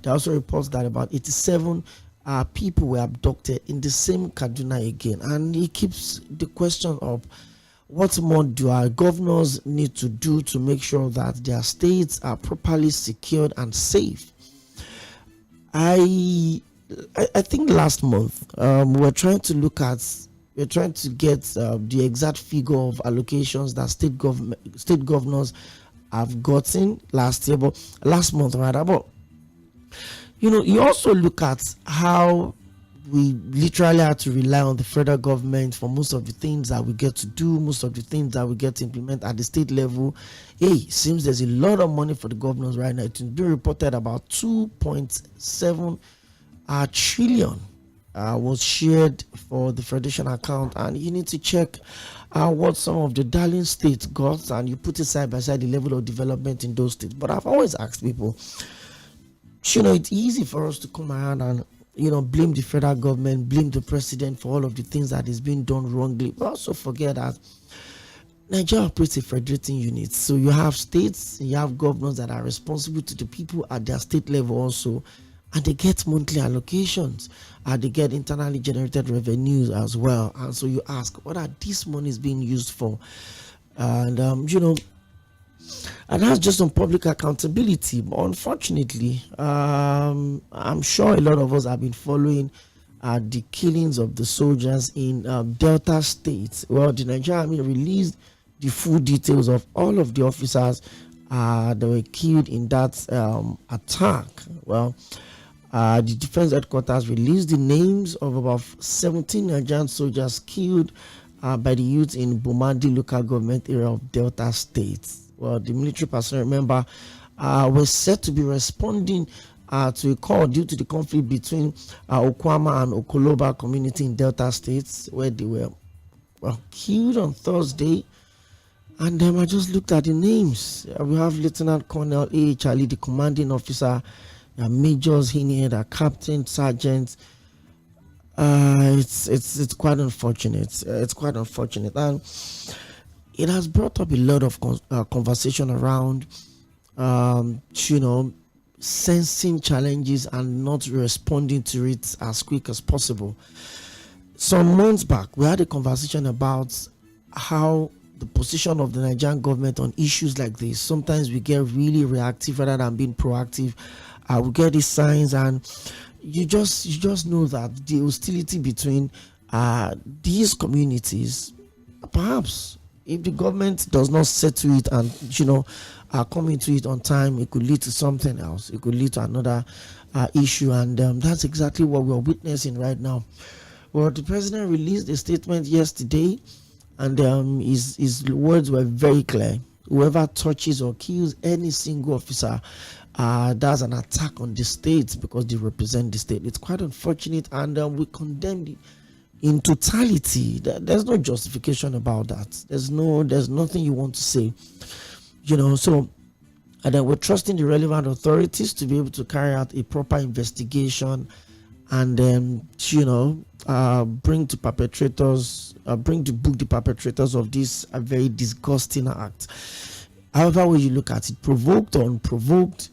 There are also reports that about 87 people were abducted in the same Kaduna again. And he keeps the question of what more do our governors need to do to make sure that their states are properly secured and safe. I think last month we're trying to get the exact figure of allocations that state governors have gotten last month rather. But you also look at how we literally have to rely on the federal government for most of the things that we get to do, most of the things that we get to implement at the state level. It seems there's a lot of money for the governors right now. It's been reported about 2.7 trillion was shared for the federation account, and you need to check what some of the darling states got, and you put it side by side the level of development in those states. But I've always asked people, it's easy for us to come around and blame the federal government, blame the president for all of the things that is being done wrongly, but also forget that Nigeria operates a federating unit. So you have states, you have governors that are responsible to the people at their state level also, and they get monthly allocations, and they get internally generated revenues as well. And so you ask, what are these monies being used for? And and that's just on public accountability. But unfortunately, I'm sure a lot of us have been following the killings of the soldiers in Delta State. Well, the Nigerian Army released the full details of all of the officers that were killed in that attack. Well, the Defense Headquarters released the names of about 17 Nigerian soldiers killed by the youth in Bomadi local government area of Delta State. Well, the military personnel, remember, were said to be responding to a call due to the conflict between Okwama and Okoloba community in Delta States, where they were killed on Thursday. And then I just looked at the names. We have Lieutenant Colonel A. Charlie, the commanding officer, majors in here, the captain, sergeant. It's quite unfortunate. It's quite unfortunate, and it has brought up a lot of conversation around, sensing challenges and not responding to it as quick as possible. Some months back, we had a conversation about how the position of the Nigerian government on issues like this. Sometimes we get really reactive rather than being proactive. We get these signs, and you just know that the hostility between these communities, perhaps if the government does not settle it and come into it on time, it could lead to something else. It could lead to another issue, and that's exactly what we're witnessing right now. Well, the president released a statement yesterday, and his words were very clear. Whoever touches or kills any single officer, that's an attack on the state because they represent the state. It's quite unfortunate, and we condemn it in totality. There's no justification about that. There's nothing you want to say, so, and then we're trusting the relevant authorities to be able to carry out a proper investigation, and then bring to book the perpetrators of this very disgusting act. However way you look at it, provoked or unprovoked,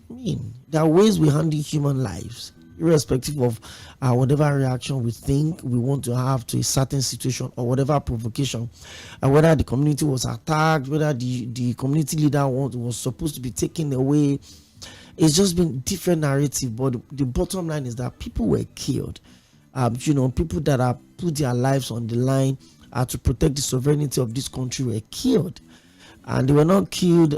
there are ways we handle human lives, irrespective of whatever reaction we think we want to have to a certain situation or whatever provocation, whether the community was attacked, whether the community leader was supposed to be taken away. It's just been different narrative, but the bottom line is that people were killed. People that have put their lives on the line to protect the sovereignty of this country were killed, and they were not killed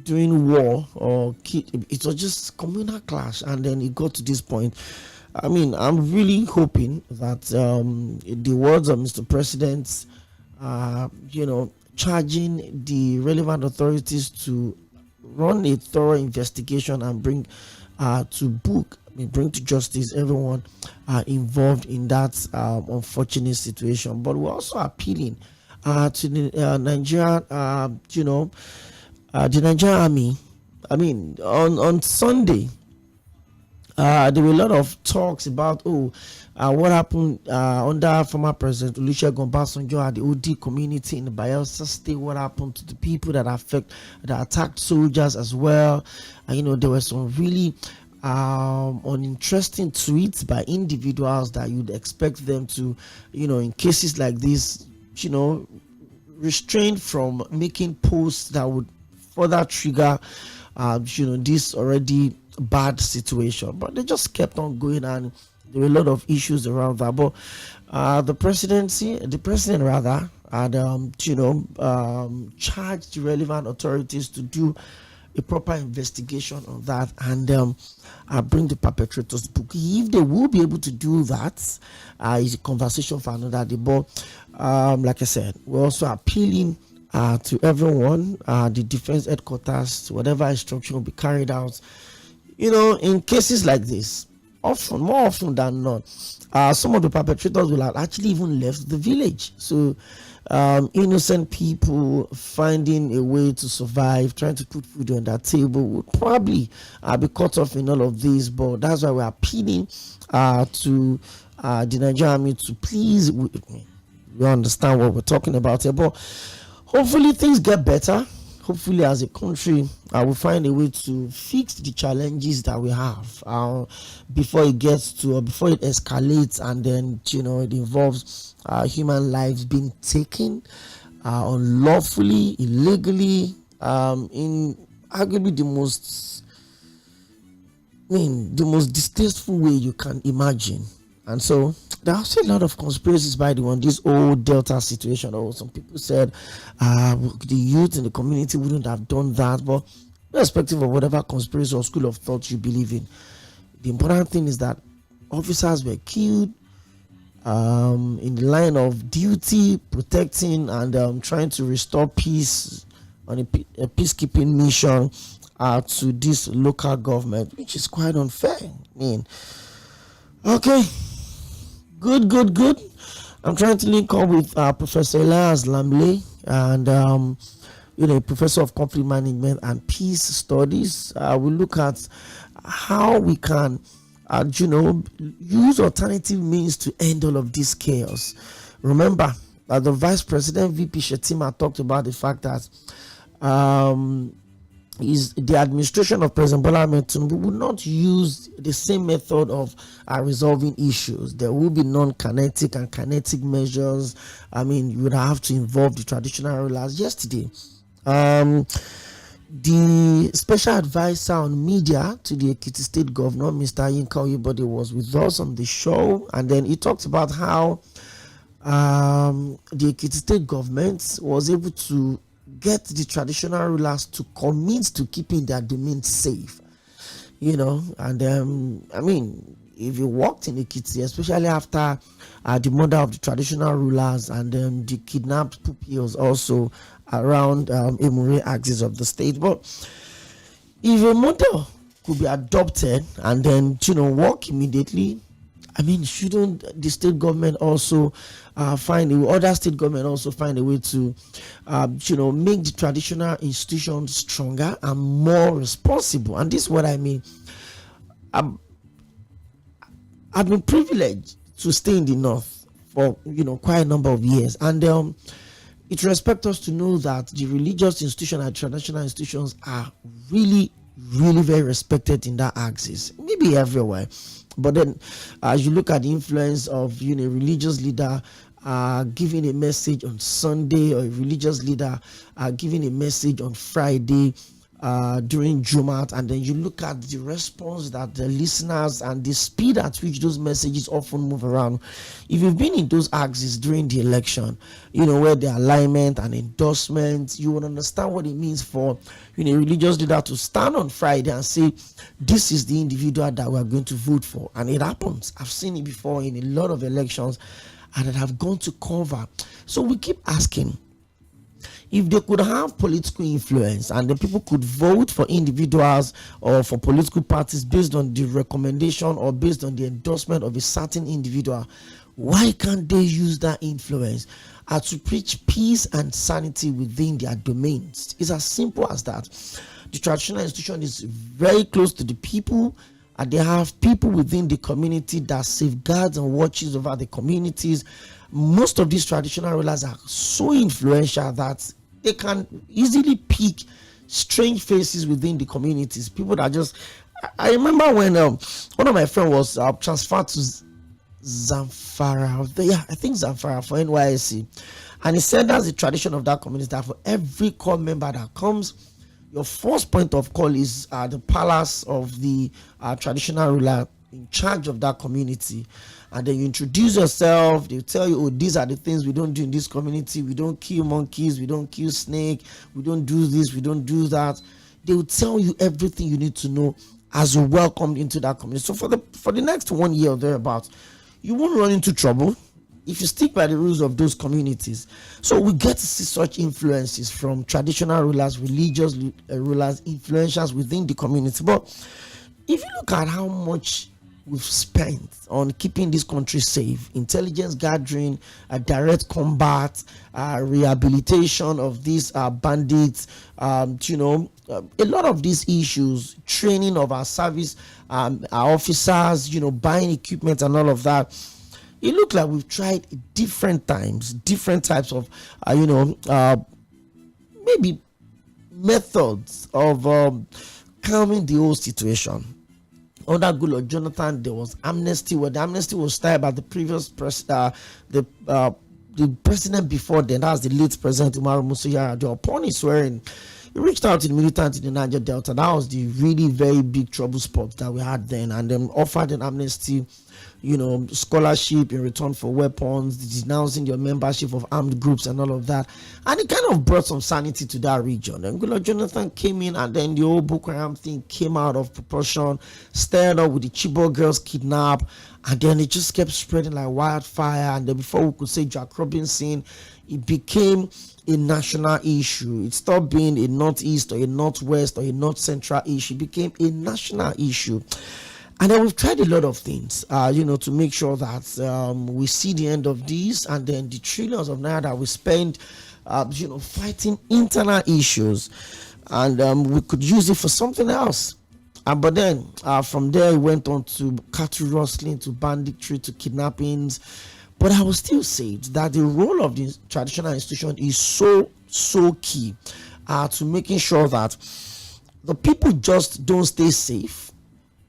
during war or it was just communal clash, and then it got to this point. I'm really hoping that the words of Mr. President, charging the relevant authorities to run a thorough investigation and bring to justice everyone involved in that unfortunate situation. But we're also appealing to the Nigerian, the Nigerian Army. On Sunday, there were a lot of talks about what happened under former President Olusegun Obasanjo at the OD community in the Bayelsa State. What happened to the people that attacked soldiers as well? There were some really uninteresting tweets by individuals that you'd expect them to, in cases like this, restrain from making posts that would further trigger, this already bad situation. But they just kept on going, and there were a lot of issues around that. But the president rather had, charged the relevant authorities to do a proper investigation on that and bring the perpetrators book. If they will be able to do that, is a conversation for another day. But like I said, we're also appealing to everyone, the defense headquarters, whatever instruction will be carried out, in cases like this. More often than not, some of the perpetrators will have actually even left the village. So innocent people finding a way to survive, trying to put food on that table, would probably be caught off in all of this. But that's why we're appealing to the Nigerian army to please, we understand what we're talking about here, but hopefully things get better. Hopefully, as a country, we'll find a way to fix the challenges that we have before it escalates, and then it involves human lives being taken unlawfully, illegally, in arguably the most distasteful way you can imagine. And so there are also a lot of conspiracies by the one, this old Delta situation. Or some people said the youth in the community wouldn't have done that. But irrespective of whatever conspiracy or school of thought you believe in, the important thing is that officers were killed in the line of duty, protecting and trying to restore peace on a peacekeeping mission to this local government, which is quite unfair. Okay. Good. I'm trying to link up with Professor Iḽsᴜ and professor of conflict management and peace studies. We'll look at how we can use alternative means to end all of this chaos. Remember that the Vice President VP Shettima talked about the fact that the administration of President Bola Ahmed Tinubu would not use the same method of resolving issues. There will be non-kinetic and kinetic measures. You would have to involve the traditional rulers. Yesterday, the special advisor on media to the Ekiti State Governor, Mr. Yinka Oyebode, was with us on the show, and then he talked about how the Ekiti State government was able to get the traditional rulers to commit to keeping their domain safe, and if you walked in Ekiti, especially after the murder of the traditional rulers and the kidnapped pupils also around Emure axis of the state. But if a model could be adopted and then work immediately, shouldn't the state government also other state government also find a way to make the traditional institutions stronger and more responsible? And this is what I mean. I've been privileged to stay in the north for quite a number of years, and it respects us to know that the religious institutions and traditional institutions are really very respected in that axis, maybe everywhere. But then as you look at the influence of a religious leader giving a message on Sunday, or a religious leader giving a message on Friday during Jumat, and then you look at the response that the listeners and the speed at which those messages often move around. If you've been in those axes during the election, where the alignment and endorsement, you will understand what it means for a religious leader to stand on Friday and say, this is the individual that we are going to vote for. And it happens. I've seen it before in a lot of elections, and it have gone to cover. So we keep asking, if they could have political influence and the people could vote for individuals or for political parties based on the recommendation or based on the endorsement of a certain individual, why can't they use that influence to preach peace and sanity within their domains? It's as simple as that. The traditional institution is very close to the people, and they have people within the community that safeguards and watches over the communities. Most of these traditional rulers are so influential that they can easily pick strange faces within the communities, people that just I remember when one of my friends was transferred to Zamfara. Yeah, I think Zamfara for NYSC. And he said that's the tradition of that community, that for every core member that comes, your first point of call is the palace of the traditional ruler in charge of that community. And then you introduce yourself. They tell you, oh, these are the things we don't do in this community. We don't kill monkeys. We don't kill snake. We don't do this. We don't do that. They will tell you everything you need to know as you're welcomed into that community. So for the next 1 year or thereabouts, you won't run into trouble if you stick by the rules of those communities. So we get to see such influences from traditional rulers, religious rulers, influentials within the community. But if you look at how much we've spent on keeping this country safe, intelligence gathering, direct combat, rehabilitation of these bandits, a lot of these issues, training of our service, our officers, buying equipment and all of that. It looks like we've tried different types of, maybe methods of calming the whole situation. Under Goodluck Jonathan, there was amnesty. Where the amnesty was started by the previous the president before then, that's the late President Umaru Musa Yar'Adua. Upon his swearing, he reached out to the militants in the Niger Delta. That was the really very big trouble spot that we had then, and then offered an amnesty, scholarship in return for weapons, denouncing your membership of armed groups and all of that. And it kind of brought some sanity to that region. And Goodluck Jonathan came in, and then the whole Boko Haram thing came out of proportion, stirred up with the Chibok girls kidnapped, and then it just kept spreading like wildfire. And then before we could say Jack Robinson, it became a national issue. It stopped being a northeast or a northwest or a north central issue. It became a national issue. And then we've tried a lot of things, to make sure that we see the end of this, and then the trillions of naira that we spend, fighting internal issues, and we could use it for something else. But then from there, it went on to cattle rustling, to banditry, to kidnappings. But I will still say that the role of the traditional institution is so key to making sure that the people just don't stay safe.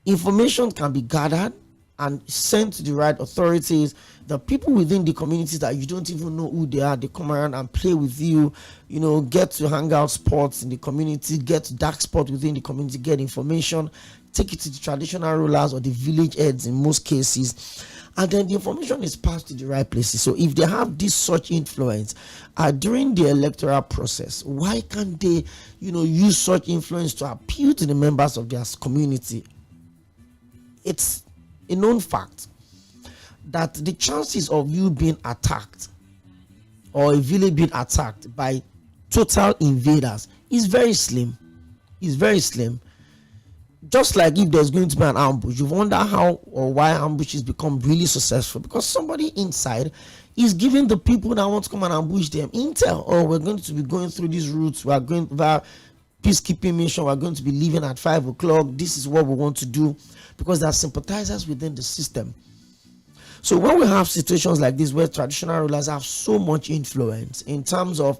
Information can be gathered and sent to the right authorities. The people within the communities that you don't even know who they are, they come around and play with you, get to hangout spots in the community, get to dark spots within the community, get information, take it to the traditional rulers or the village heads in most cases, and then the information is passed to the right places. So if they have this such influence during the electoral process, why can't they use such influence to appeal to the members of their community? It's a known fact that the chances of you being attacked or a village being attacked by total invaders is very slim. It's very slim. Just like if there's going to be an ambush, you wonder how or why ambushes become really successful, because somebody inside is giving the people that want to come and ambush them intel. Oh, we're going to be going through these routes, we are going via peacekeeping mission, we're going to be leaving at 5 o'clock, this is what we want to do, because there are sympathizers within the system. So when we have situations like this where traditional rulers have so much influence in terms of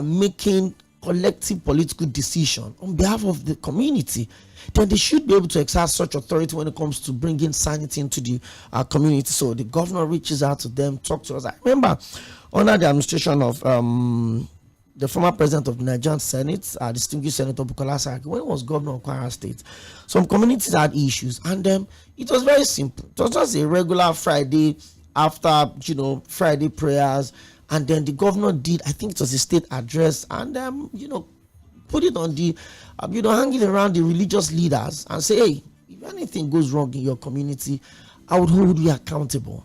making collective political decision on behalf of the community, then they should be able to exercise such authority when it comes to bringing sanity into the community. So the governor reaches out to them, talk to us. I remember under the administration of the former president of the Nigerian Senate, distinguished Senator Bukola Saraki, when he was governor of Kwara State, some communities had issues, and it was very simple. It was just a regular Friday after Friday prayers, and then the governor did, I think it was a state address, and put it on the hang it around the religious leaders and say, hey, if anything goes wrong in your community, I would hold you accountable.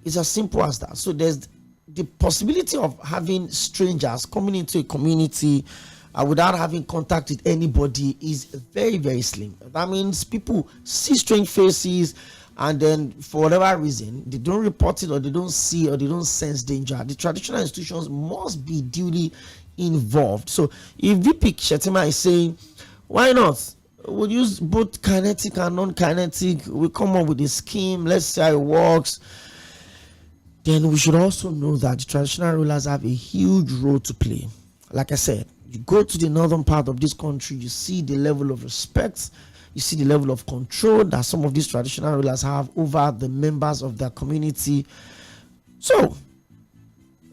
It's as simple as that. So there's the possibility of having strangers coming into a community without having contact with anybody is very, very slim. That means people see strange faces, and then for whatever reason they don't report it, or they don't see, or they don't sense danger. The traditional institutions must be duly involved. So if VP Shettima is saying, why not? We'll use both kinetic and non-kinetic, we come up with a scheme, let's see how it works. Then we should also know that the traditional rulers have a huge role to play. Like I said, You go to the northern part of this country, you see the level of respect, you see the level of control that some of these traditional rulers have over the members of their community. So,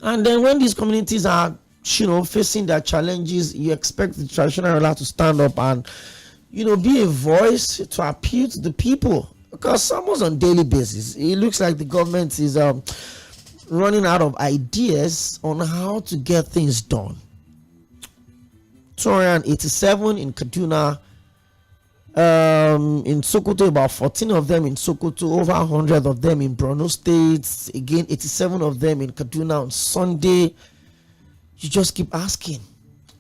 and then when these communities are, facing their challenges, you expect the traditional ruler to stand up and, be a voice to appeal to the people. Because almost on daily basis, it looks like the government is running out of ideas on how to get things done. 287 in Kaduna, in Sokoto, about 14 of them in Sokoto, over 100 of them in Borno State, again 87 of them in Kaduna on Sunday. You just keep asking,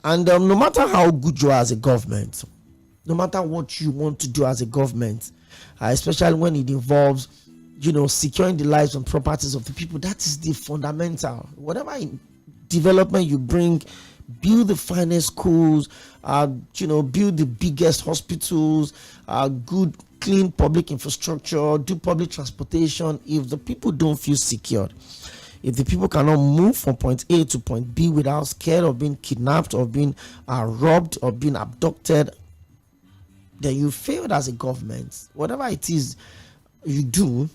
and no matter how good you are as a government, no matter what you want to do as a government, especially when it involves securing the lives and properties of the people, that is the fundamental. Whatever development you bring, build the finest schools, build the biggest hospitals, good clean public infrastructure, do public transportation. If the people don't feel secured, if the people cannot move from point A to point B without scared of being kidnapped or being robbed or being abducted, then you failed as a government. Whatever it is you do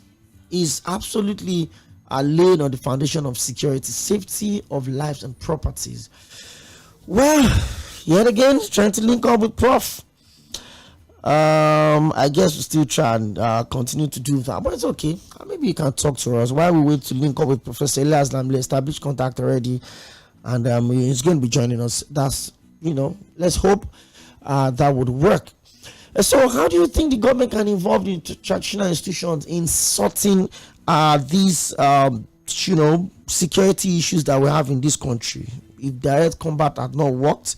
is absolutely laid on the foundation of security, safety of lives and properties. Well, yet again, trying to link up with Prof. I guess we'll still try and continue to do that, but it's okay. Maybe you can talk to us while we wait to link up with Professor Iḽaslamle. Established contact already, and he's going to be joining us. That's, let's hope that would work. So how do you think the government can involve the traditional institutions in sorting these, security issues that we have in this country? If direct combat has not worked,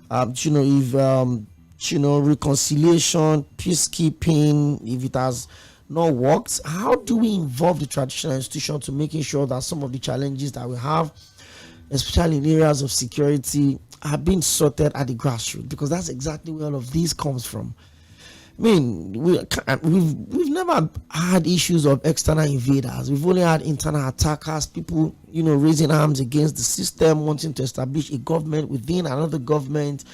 if, reconciliation, peacekeeping, if it has not worked, how do we involve the traditional institutions to making sure that some of the challenges that we have, especially in areas of security, are being sorted at the grassroots? Because that's exactly where all of this comes from. I mean, we've never had issues of external invaders. We've only had internal attackers, people, raising arms against the system, wanting to establish a government within another government,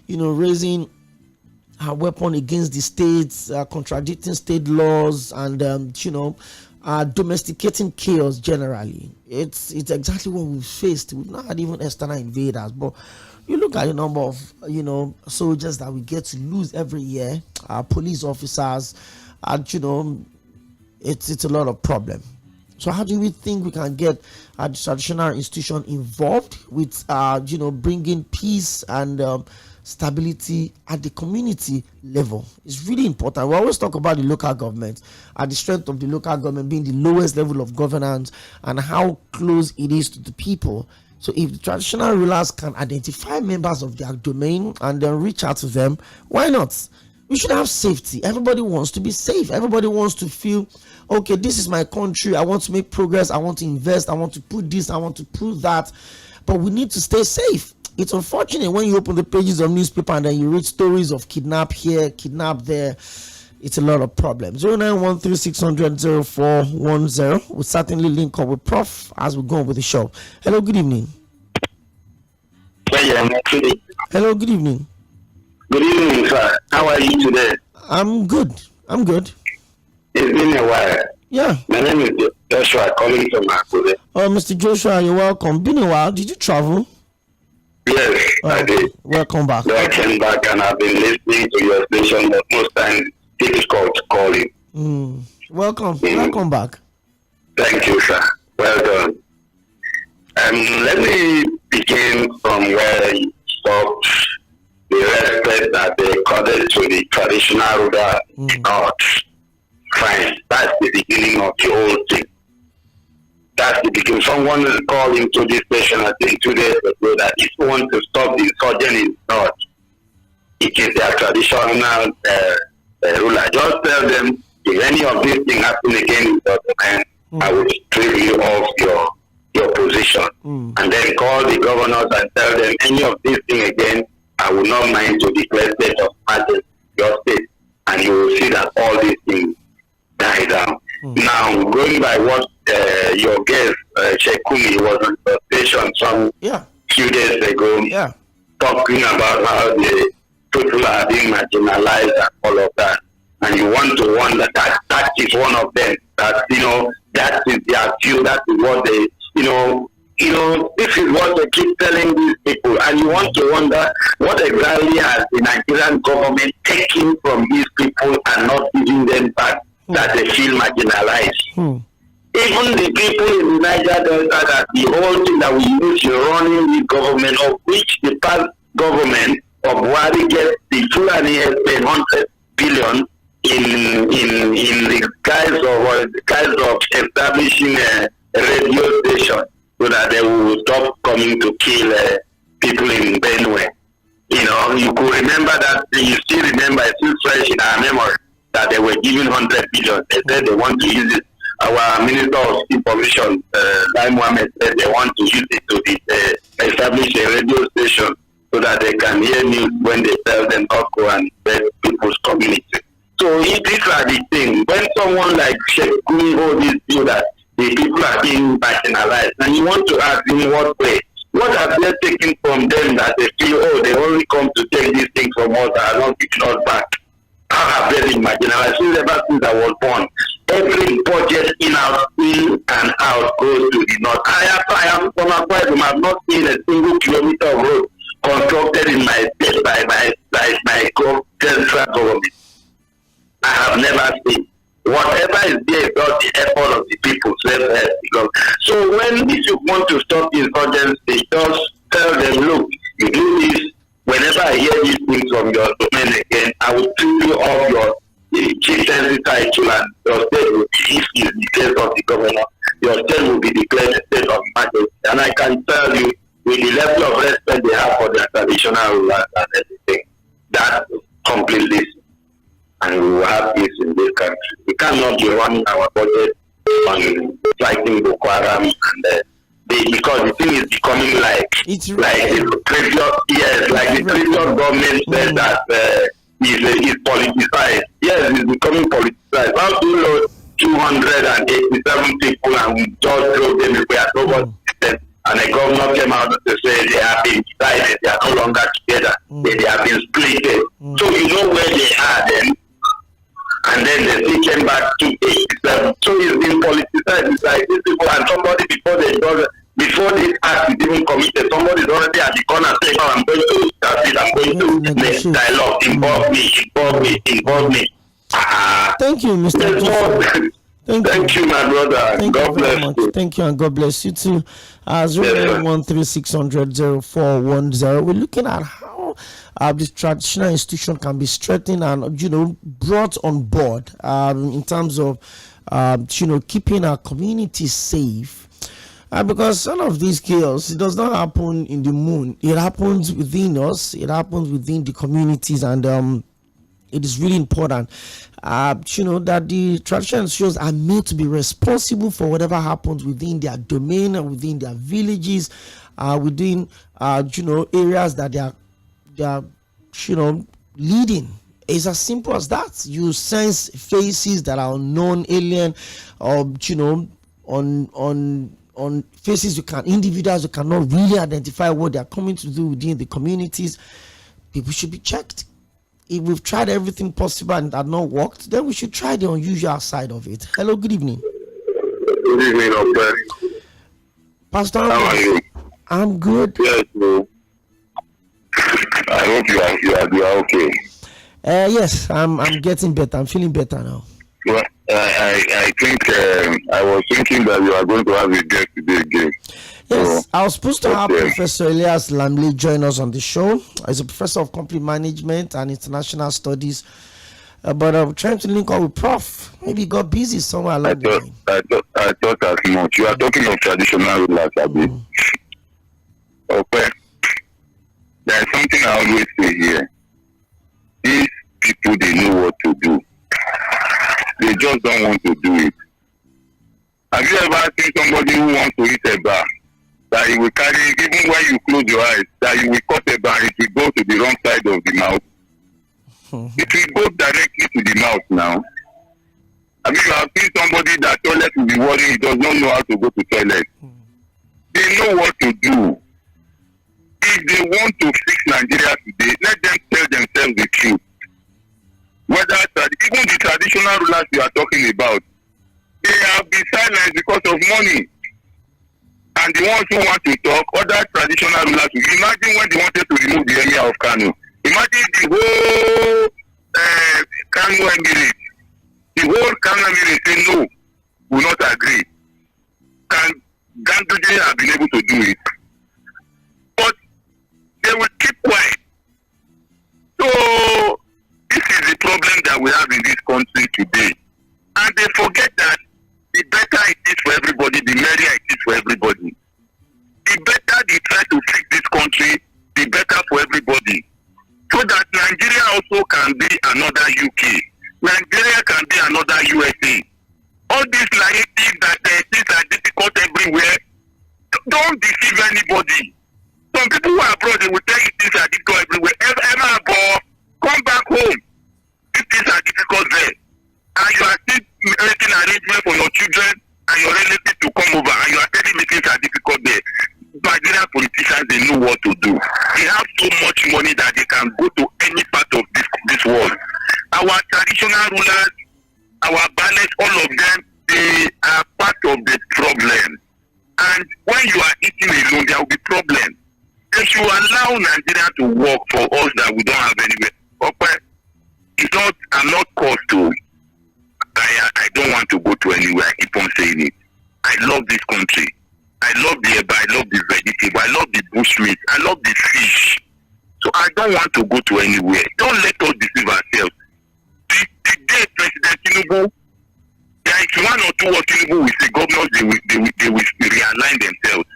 raising a weapon against the states, contradicting state laws, and, domesticating chaos generally. It's exactly what we've faced. We've not had even external invaders, but you look at the number of soldiers that we get to lose every year, police officers, and it's a lot of problem. So how do we think we can get the traditional institution involved with bringing peace and stability at the community level? It's really important. We always talk about the local government, the strength of the local government being the lowest level of governance and how close it is to the people. So if the traditional rulers can identify members of their domain and then reach out to them, why not? We should have safety. Everybody wants to be safe. Everybody wants to feel, okay, this is my country. I want to make progress. I want to invest. I want to put this. I want to prove that. But we need to stay safe. It's unfortunate when you open the pages of newspaper and then you read stories of kidnap here, kidnap there. It's a lot of problems. 0913-600-0410. We'll certainly link up with Prof as we go on with the show. Hello, good evening. Hello, good evening. Good evening, sir. How are you today? I'm good. It's been a while. Yeah. My name is Joshua, calling from Akure. Oh, Mr. Joshua, you're welcome. Been a while. Did you travel? Yes, I did. Welcome back. So I came back and I've been listening to your station, but most times difficult to call you. Welcome. Welcome back. Thank you, sir. Well done. Let me begin from where you stopped. The respect that they accorded to the traditional ruler gods. Fine. That's the beginning of the whole thing. That's the beginning. Someone called into this station, I think 2 days ago, that if you want to stop the insurgent in North, it is their traditional ruler. Just tell them, if any of these things happen again in the man, I will strip you off your position. And then call the governors and tell them, any of these things again, I will not mind to declare state of emergency in your state. And you will see that all these things die down. Now, going by what your guest, Shekumi, was on the station some few days ago, talking about how the people are being marginalized and all of that. And you want to wonder that is one of them. That, that is their view. That is what they, this is what they keep telling these people. And you want to wonder what exactly has the Nigerian government taken from these people and not giving them back that they feel marginalized. Even the people in the Niger Delta, that the whole thing that we use in running the government, of which the past government of Buhari gets the Fulani spend 100 billion in the guise of establishing a radio station so that they will stop coming to kill people in Benue. You could remember that. You still remember, it's still fresh in our memory that they were given 100 billion. They said they want to use it. Our Minister of Information, Lai Mohammed, said they want to use it to establish a radio station so that they can hear news when they tell them not go and spread people's community. So these are the things. When someone like Sheikh Gumi holds this view that the people are being marginalized, and you want to ask in what way? What have they taken from them that they feel, they only come to take these things from us and are not giving us back? How have they been marginalized? Since ever since I was born, every budget in and out goes to the north. I am from Akwa Ibom. I have not seen a single kilometer of road constructed in my state by my central government. I have never seen. Whatever is there is not the effort of the people. So if you want to stop insurgency, just tell them, look, you do this. Whenever I hear these things from your domain again, I will treat you off your chieftaincy title, and your state will be, if it's the case of the governor, your state will be declared a state of emergency. And I can tell you, with the level of respect they have for their traditional rulers and everything, that completely, and we will have peace in this country. We cannot be running our budget on fighting Boko Haram, and because the thing is becoming like the previous government said that is politicized. Yes, it's becoming politicized. How do you know 287 people and we just drove them away at over and the governor came out to say they have been divided, they are no longer together, they have been split. So you know where they are then, and then they still came back to 87. So it's been politicized. It's like these people, and somebody before this act is even committed, somebody is already at the corner saying, I'm going to start it, I'm going to make dialogue, involve me. Thank you, Mr. Joseph. Thank you, my brother. Thank God you bless very much. you. Thank you, and God bless you too. 013-600-0410. We're looking at how this traditional institution can be strengthened and brought on board in terms of keeping our community safe. Because some of these chaos, it does not happen in the moon. It happens within us. It happens within the communities, and it is really important, that the traditional shows are made to be responsible for whatever happens within their domain and within their villages, within areas that they are leading. It's as simple as that. You sense faces that are unknown, alien, or on faces individuals you cannot really identify what they are coming to do within the communities. People should be checked. If we've tried everything possible and it had not worked, then we should try the unusual side of it. Hello, good evening. Good evening, Opeyemi. Pastor, how are you? I'm good. Yes, bro. I hope you are okay. Yes, I'm getting better. I'm feeling better now. Well, I think I was thinking that you are going to have a guest today again. Yes, I was supposed to have Professor Iḽsᴜ join us on the show. He's a professor of company management and international studies. But I'm trying to link up with Prof. Maybe he got busy somewhere along the line. I thought as much. You are talking of traditional rulers, Abi. Okay. There is something I always say here. These people, they know what to do. They just don't want to do it. Have you ever seen somebody who wants to eat a bar? That he will carry, even when you close your eyes, that you will cut a bar, it will go to the wrong side of the mouth. It will go directly to the mouth now. I mean, you have seen somebody that toilet will be worrying, he does not know how to go to toilet. They know what to do. if they want to fix Nigeria today, let them tell themselves the truth. Whether even the traditional rulers you are talking about, they have been silenced because of money. And the ones who want to talk, other traditional rulers, imagine when they wanted to remove the area of Kano. Imagine the whole Kano Emirate. The whole Kano Emirate say no, will not agree. And Ganduje have been able to do it. But they will keep quiet. So this is the problem that we have in this country today. And they forget that the better it is for everybody, the merrier it is for everybody. The better they try to fix this country, the better for everybody. So that Nigeria also can be another UK. Nigeria can be another USA. All these narratives that things are difficult everywhere, don't deceive anybody. Some people who are abroad, they will tell you things are difficult everywhere. Emma, come back home. If things are difficult there, and you are still making arrangements for your children and your relatives to come over, and you are telling me things are difficult there. Nigerian politicians, they know what to do. They have so much money that they can go to any part of this world. Our traditional rulers, our banners, all of them, they are part of the problem. And when you are eating alone, there will be problems. They should allow Nigeria to work for us that we don't have anywhere. Okay? It's not, I'm not caused to. I don't want to go to anywhere. I keep on saying it. I love this country. I love the eba, I love the vegetable, I love the bushmeat, I love the fish. So I don't want to go to anywhere. Don't let us deceive ourselves. Today, President Tinubu, there is one or two of Tinubu with the governors, they will realign themselves.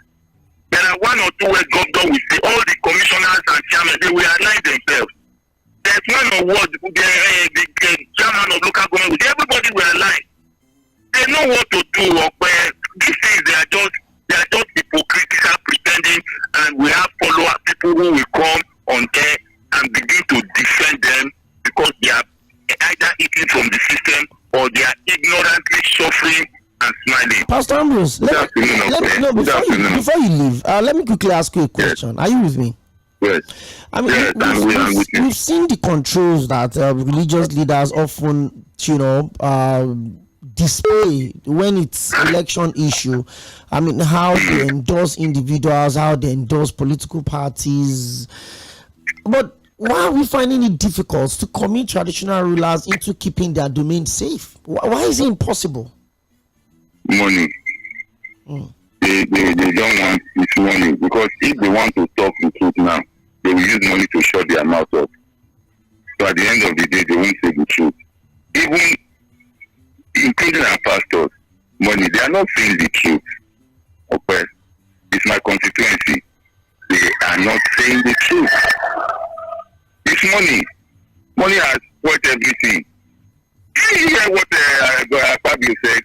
There are one or two where governors will say all the commissioners and chairmen, they will align themselves. There's one or what the chairman of local government will say everybody will align. They know what to do. These things they are just hypocritical pretending, and we have follower people who will come on air and begin to defend them because they are either eating from the system or they are ignorantly suffering and smiling. Pastor Ambrose, before you leave, let me quickly ask you a question. Yes. Are you with me? Yes. I mean, we've seen the controls that religious leaders often, display when it's election issue. I mean, how they endorse individuals, how they endorse political parties. But why are we finding it difficult to commit traditional rulers into keeping their domain safe? Why is it impossible? Money. They don't want this money, because if they want to talk the truth now, they will use money to shut their mouth up. So at the end of the day, they won't say the truth. Even including our pastors, money, they are not saying the truth. Okay, it's my constituency. They are not saying the truth. It's money. Money has spoiled everything. Did you hear what Fabio said?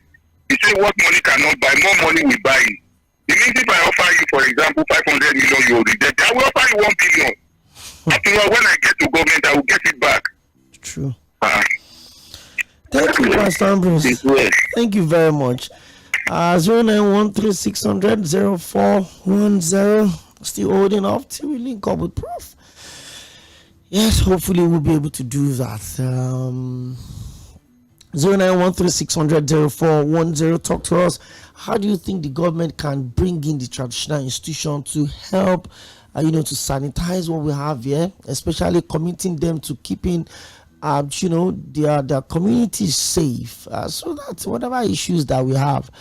He said what money cannot buy, more money will buy it. It means if I offer you, for example, 500 million, you will reject it. I will offer you 1 billion. After all, when I get to government, I will get it back. True. Thank you, Pastor Ambrose. Thank you very much. 0913-600-0410. Still holding up till we link up with Prof. Yes, hopefully we'll be able to do that. 0913-600-0410. Talk to us. How do you think the government can bring in the traditional institution to help, to sanitize what we have here, especially committing them to keeping their communities safe, so that whatever issues that we have,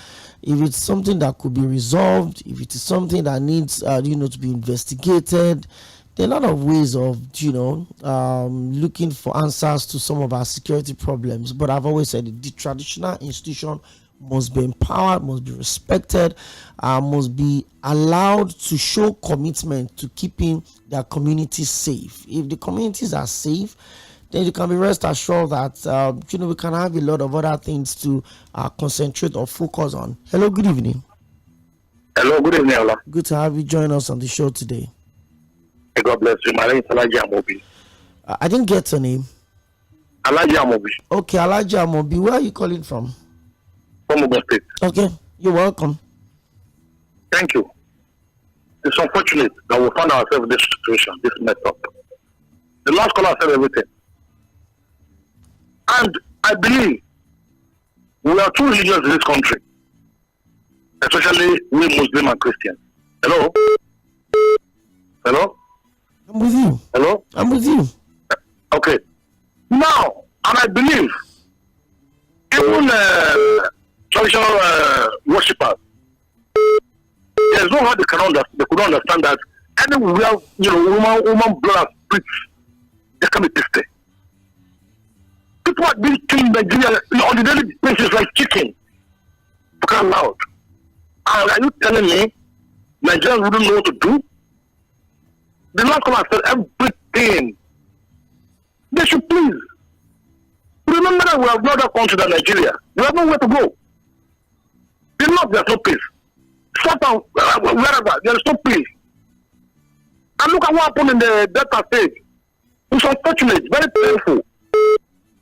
if it's something that could be resolved, if it is something that needs to be investigated, there are a lot of ways of looking for answers to some of our security problems. But I've always said the traditional institution must be empowered, must be respected, must be allowed to show commitment to keeping their communities safe. If the communities are safe, then you can be rest assured that we can have a lot of other things to concentrate or focus on. Hello, good evening. Hello, good evening, Ola. Good to have you join us on the show today. God bless you. My name is Alaji Amobi. I didn't get your name. Alaji Amobi. Okay, Alaji Amobi. Where are you calling from? From Ogun State. Okay, you're welcome. Thank you. it's unfortunate that we found ourselves in this situation, this mess up. The last caller said everything. And I believe we are too religious in this country, especially we Muslims and Christians. Hello? Hello? I'm with you. Hello? I'm with you. Okay. Now, and I believe even traditional worshippers, there's no how they could understand that anywhere, woman blood and spirits, they can be tasted. People are being killed in Nigeria on the daily basis like chicken. Fucking loud. And are you telling me Nigerians wouldn't know what to do? The last caller said everything. They should please remember that we have no other country than Nigeria. We have nowhere to go. The north, there's no peace. South and wherever, there's no peace. And look at what happened in the Delta state. It's unfortunate, very painful.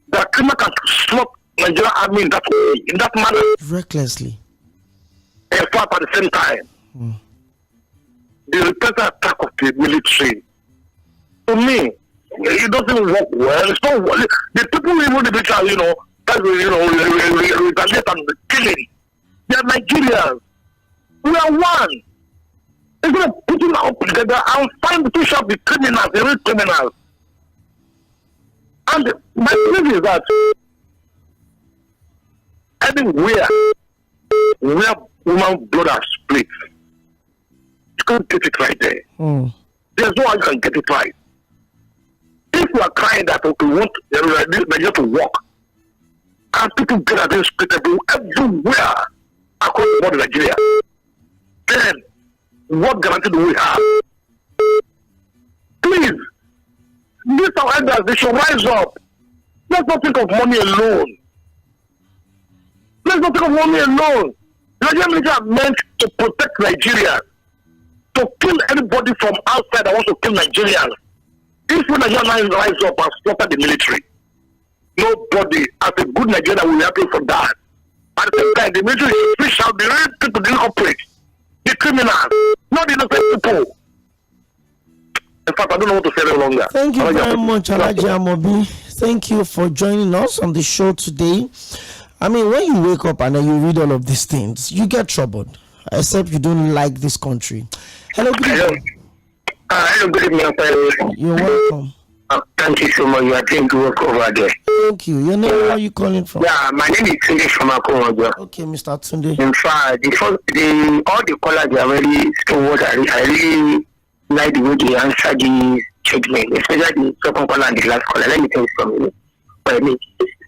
That criminal can slap Nigerian army in that way, in that manner. Recklessly. And fight at the same time. The repeated attack of the military. To me, it doesn't work well. It's not well. The people even the military, retaliate and killing. They are Nigerians. We are one. Instead of putting our together and find the two of the criminals, the real criminals. And my belief is that anywhere where woman blood are split, you can't get it right there. There's no one can get it right. If you are crying that we want Nigeria to work, and people get against people everywhere across the board of Nigeria, then what guarantee do we have? Please, these our elders, they should rise up. Let's not think of money alone. Let's not think of money alone. The Nigerian military are meant to protect Nigeria, to kill anybody from outside that wants to kill Nigerians. If we Nigerians rise up and slaughter the military, nobody, as a good Nigerian, will be happy for that. At the same time, the military should fish out the real people didn't operate. The criminals, not the innocent people. In fact, I don't know what to say any longer. Thank you very much, Alhaji Amobi. Thank you for joining us on the show today. I mean, when you wake up and then you read all of these things, you get troubled, except you don't like this country. Hello, good evening. Hello, good evening. You're welcome. Thank you so much. You are doing good work over there. Thank you. Your name, where are you calling from? Yeah, my name is Tunde from Akinyode. Okay, Mr. Tunde. In fact, all the callers are very stalwart. I really like the way they answer the statement, especially the second caller and the last caller. Let me tell you something. I mean,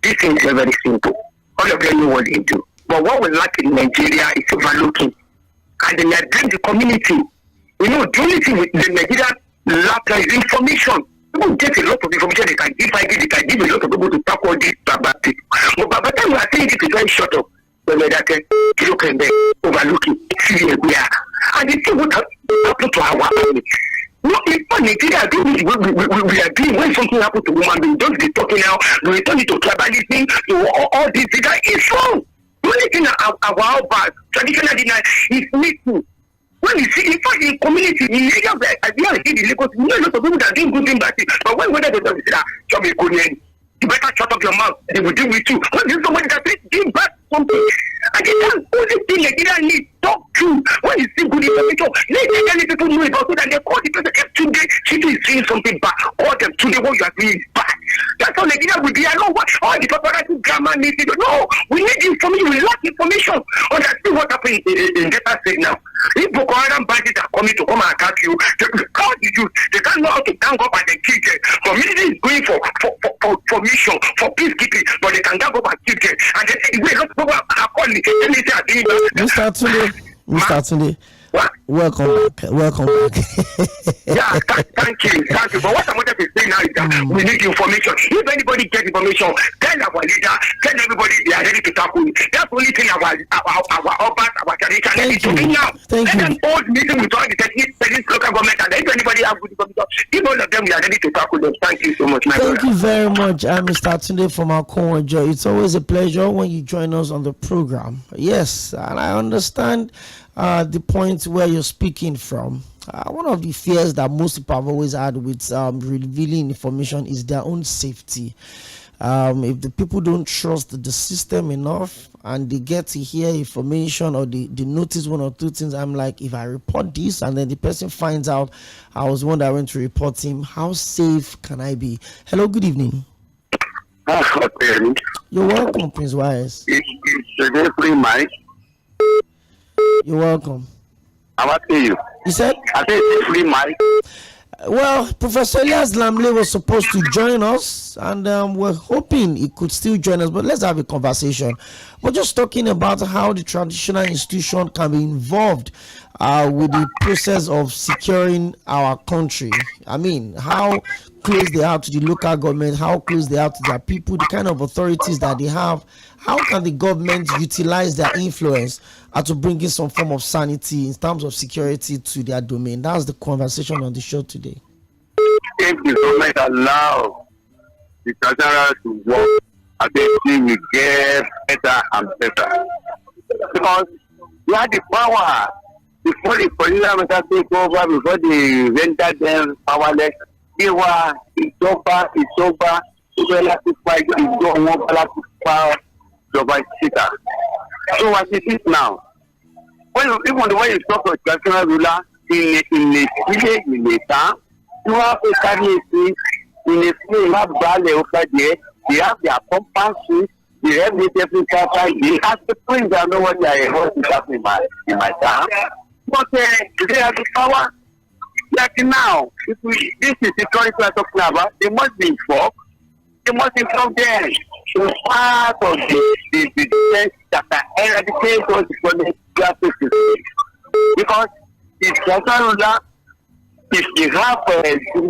these things are very simple. All of them know what they do. But what we lack in Nigeria is overlooking. And then again, the community. The only thing with the Nigeria lack is information. People get a lot of information they can give. They can give a lot of people to tackle this about it. But by the time we are saying it is very short of when we are overlooking, and the thing would happen to our army. No, in Nigeria, we are doing when something happens to woman, we don't be talking now, we return it to tribalism, to all this. It's wrong. The only thing about traditional is missing. When you see, in fact, in community, in Lagos, I did in Lagos, a lot of people that are doing good things back then. But when they don't say that, ⴏ you better shut up your mouth, they will deal with you. When there's somebody that says, give back something, and that's the only thing Nigeria needs, talk to. When you see good information, let people know about it, and they call the person, if today she is saying something bad, call them today what you are doing is bad. That's how Nigeria will be. I know what all the paparazzi grammar needs to do. No, we need information, we lack information. Understand what happened in Delta State now. If Boko Haram bandits are coming to come and attack you, how did you? They can't know how to gang up and then kill them. Community is going for mission, for peacekeeping, but they can gang up and kill them. And they say, wait, look, people are calling it. Mr. Tunde, welcome back. Yeah, thank you. But what I wanted to say now is that we need information. If anybody gets information, tell our leader, tell everybody they are ready to tackle it. That's the only thing our tradition needs to do now. Let them hold meeting with all the techniques, local government, and if anybody has good information, give all of them we are ready to tackle them. Thank you so much, my brother. Thank you very much, Mr. Tunde from Akinyode. It's always a pleasure when you join us on the program. Yes, and I understand the point where you're speaking from. one of the fears that most people have always had with revealing information is their own safety. If the people don't trust the system enough and they get to hear information or they notice one or two things, I'm like, if I report this and then the person finds out I was one that went to report him, how safe can I be? Hello, good evening. You're welcome, Prince Wise. It's free mic. You're welcome. I'm asking you. You said? I said it's free mic. Well, Professor Iḽsᴜ was supposed to join us, and we're hoping he could still join us, but let's have a conversation. We're just talking about how the traditional institution can be involved with the process of securing our country. I mean, how close they are to the local government, how close they are to their people, the kind of authorities that they have. How can the government utilize their influence to bring in some form of sanity in terms of security to their domain? That's the conversation on the show today. If the government allow the traditional to work, I think we will get better and better. Because we have the power before the political take over, before they render them powerless. They were ìjọba ìjọba láti pa ìjọ wọn láti pa ìjọba síta. So as it is now, even the way you talk of traditional ruler in a village, in a town, you have a carry in a small have valley over there. They have their compound, they have the different types. They have the prince that know what they are happening in my town. But they have the power. Like now, this is the story we are talking about. They must be informed. They must inform them. So part of the defense that eradicate those economic because the traditional ruler, if they have if you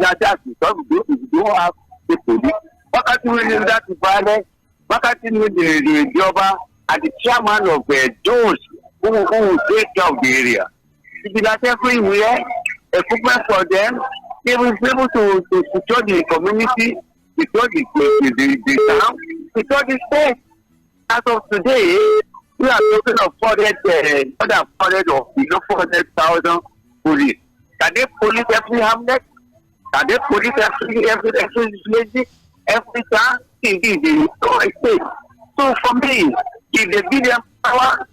don't have the police, why can't you do that to violence? Why can't you do the jobber and the chairman of those who take care of the area? If you not everywhere, equipment for them, they will be able to secure the community, secure the town, secure the state. As of today, we are talking of 400 or below 400,000 police. Can they police every hamlet? Can they police every village, every town? Indeed, the state. So for me, if they give them power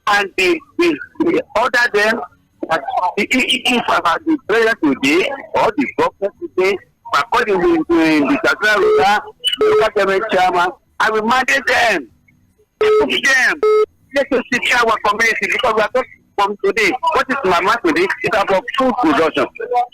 and they order them, if I had the prayer today or the government today, according to the traditional ruler, the local government chairman, I will mandate them. Push them. Let us secure our community because we are talking from today. What is my mind today? It's about food production.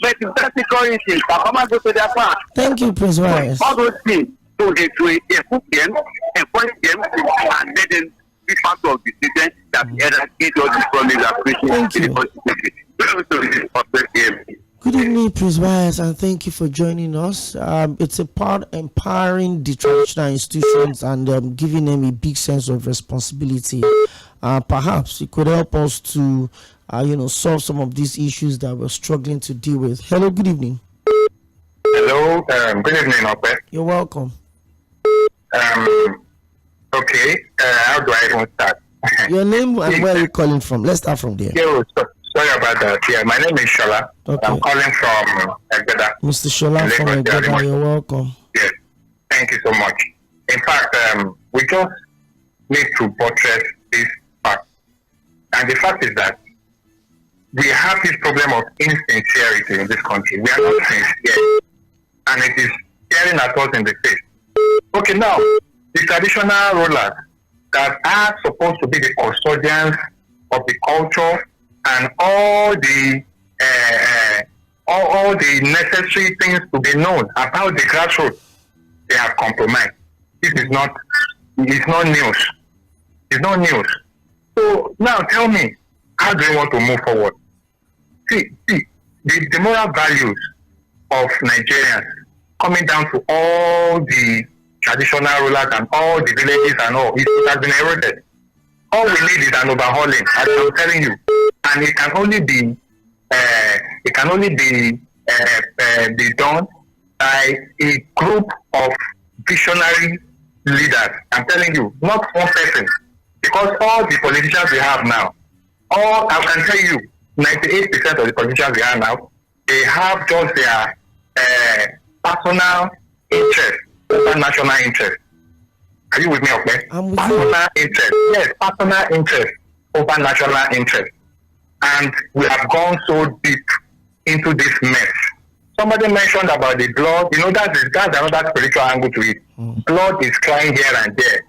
But if that security, performance go to their farm. Thank you, Prince Wise. All those things. So they equip them, encourage them, and let them be part of the system that eradicate all these problems that facing in the constitution. Good evening, Prince Wise, and thank you for joining us. It's about empowering the traditional institutions and giving them a big sense of responsibility. Perhaps it could help us to, solve some of these issues that we're struggling to deal with. Hello, good evening. Hello, good evening, Opey. You're welcome. Okay, how do I even start? Your name and where are you calling from? Let's start from there. Sorry about that. Yeah, my name is Shola. Okay. I'm calling from Egbeda. Mr. Shola from Egbeda, you're welcome. Yes, thank you so much. In fact, we just need to buttress this fact. And the fact is that we have this problem of insincerity in this country. We are not sincere. And it is staring at us in the face. Okay, now, the traditional rulers that are supposed to be the custodians of the culture and all the necessary things to be known about the grassroots, they have compromised. This is not news. It's not news. So now tell me, how do you want to move forward? See, the moral values of Nigerians coming down to all the traditional rulers and all the villages and all, it has been eroded. All we need is an overhauling, as I'm telling you, and it can only be done by a group of visionary leaders. I'm telling you, not one person, because all the politicians we have now, I can tell you, 98% of the politicians we have now, they have just their personal interest over national interest. Are you with me, okay? I'm with personal you. interest. Yes, personal interest over national interest. And we have gone so deep into this mess. Somebody mentioned about the blood. You know, that's another spiritual angle to it. Blood is crying here and there.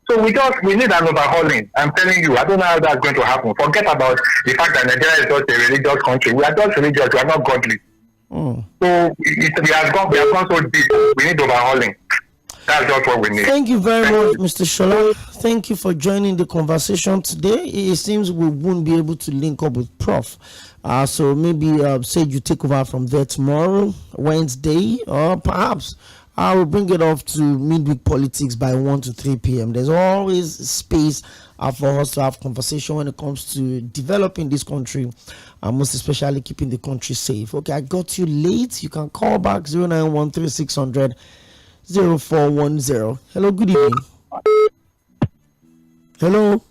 So we need an overhauling. I'm telling you, I don't know how that's going to happen. Forget about the fact that Nigeria is just a religious country. We are just religious. We are not godly. So we have gone so deep. We need overhauling. That's just what we need. Thank you very much, Mr. Shola. Thank you for joining the conversation today. It seems we won't be able to link up with Prof. So maybe say you take over from there tomorrow, Wednesday, or perhaps I will bring it off to midweek politics by 1 to 3 p.m. There's always space for us to have conversation when it comes to developing this country, most especially keeping the country safe. Okay, I got you late. You can call back 0913 0410. Hello, good evening. Hello.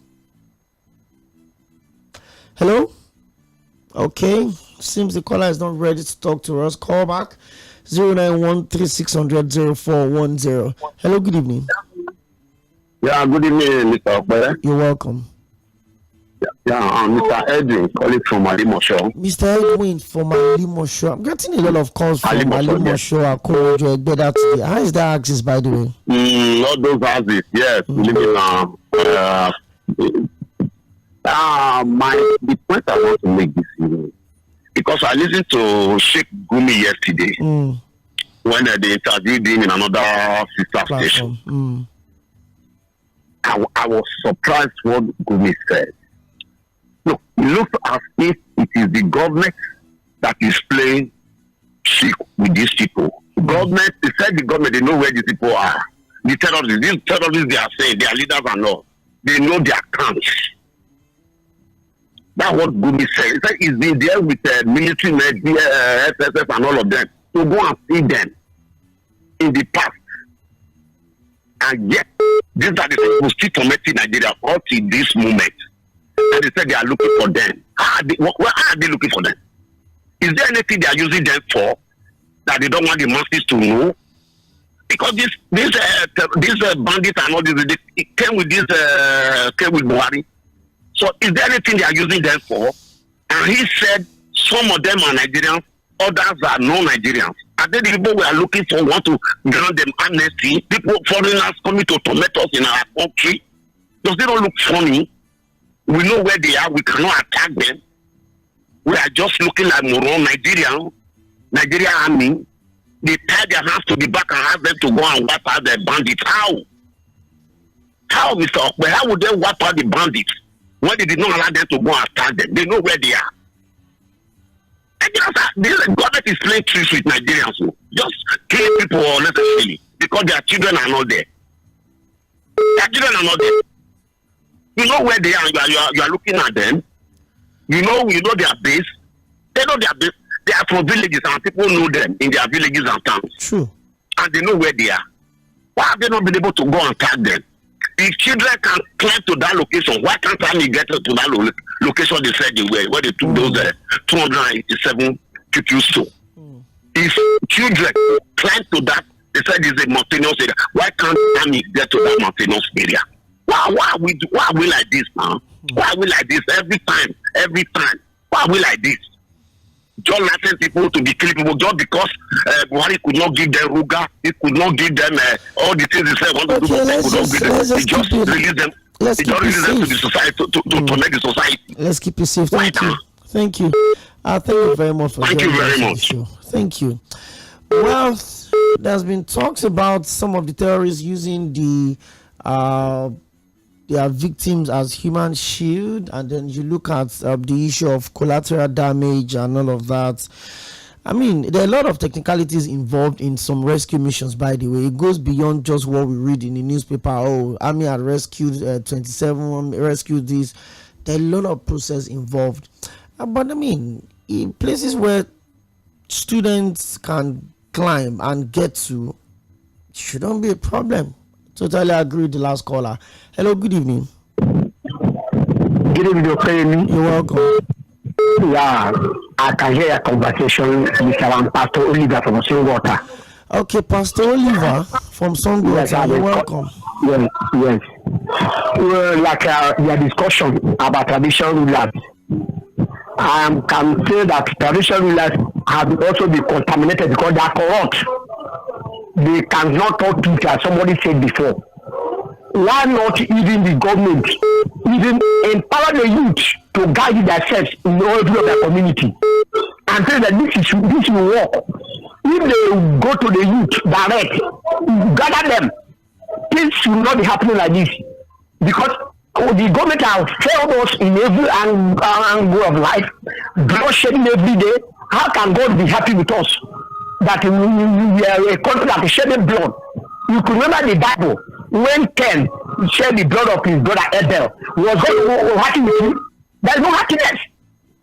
Okay, seems the caller is not ready to talk to us. Call back 0913 0410. Hello, good evening. Yeah, good evening, Mr. Opeyemi. You're welcome. Yeah, Mr. Edwin calling from Alimosho. Mr. Edwin from Alimosho. I'm getting a lot of calls from Alimosho, Akinyode, Better today. How is that access, by the way? All those houses, yes. The point I want to make this evening, because I listened to Sheikh Gumi yesterday when they interviewed him in another sister station. I was surprised what Gumi said. No, it looks as if it is the government that is playing trick with these people. Government, they said the government, they know where these people are. The terrorists, these terrorists they are saying, their leaders are not. They know their camps. That's what Gumi said. He said he's been there with military men, SSS and all of them to go and see them in the past. And yet, these are the people who still tormenting Nigeria up to this moment. And they said they are looking for them. Where are they looking for them? Is there anything they are using them for that they don't want the masses to know? Because these bandits and all this, it came with Buhari. So is there anything they are using them for? And he said some of them are Nigerians, others are non-Nigerians. Are they the people we are looking for, want to grant them amnesty? People, foreigners coming to torment us in our country? Does it not look funny? We know where they are. We cannot attack them. We are just looking like moron Nigerian army. They tie their hands to the back and ask them to go and wipe out the bandits. How? How, Mr. Opeyemi? How would they wipe out the bandits when they did not allow them to go and attack them? They know where they are. This government is playing tricks with Nigerians. So just kill people unnecessarily because their children are not there. Their children are not there. You know where they are. You are looking at them. You know their base. They know their base. They are from villages and people know them in their villages and towns. True. And they know where they are. Why have they not been able to go and attack them? If children can climb to that location, why can't they get to that location they said they were, where they took those 287 people so? If children climb to that, they said it's a mountainous area. Why can't army get to that mountainous area? Why are we like this now? Why are we like this every time? Why are we like this? Just letting people to be killing people just because Buhari could not give them Ruga, he could not give them all the things he said want to do, but they could not give them. He just release them. He just release them to the society to make the society. Let's keep it safe. Thank you. Thank you very much for Thank you very much. Thank you. Well, there's been talks about some of the terrorists using their victims as human shield, and then you look at the issue of collateral damage and all of that. I mean, there are a lot of technicalities involved in some rescue missions, by the way. It goes beyond just what we read in the newspaper. Oh, army had rescued 27, rescued this. There are a lot of process involved. But I mean, in places where students can climb and get to, it shouldn't be a problem. Totally agree with the last caller. Hello, good evening. Good evening, Opeyemi. You're welcome. Yeah, I can hear a conversation with Pastor Oliver from Songwater. Okay, Pastor Oliver from Songwater, Yes, you're welcome. Yes. Well, like your discussion about traditional rulers, I can say that traditional rulers have also been contaminated because they are corrupt. They cannot talk truth, as somebody said before. Why not even the government even empower the youth to guide themselves in all of their community and say that this will work? If they go to the youth direct, gather them, things will not be happening like this, because the government has failed us in every angle of life, blood shedding every day. How can God be happy with us that we are a country that is shedding blood? You could remember the Bible when Cain shed the blood of his brother Abel. Was God happy with him? There is no happiness.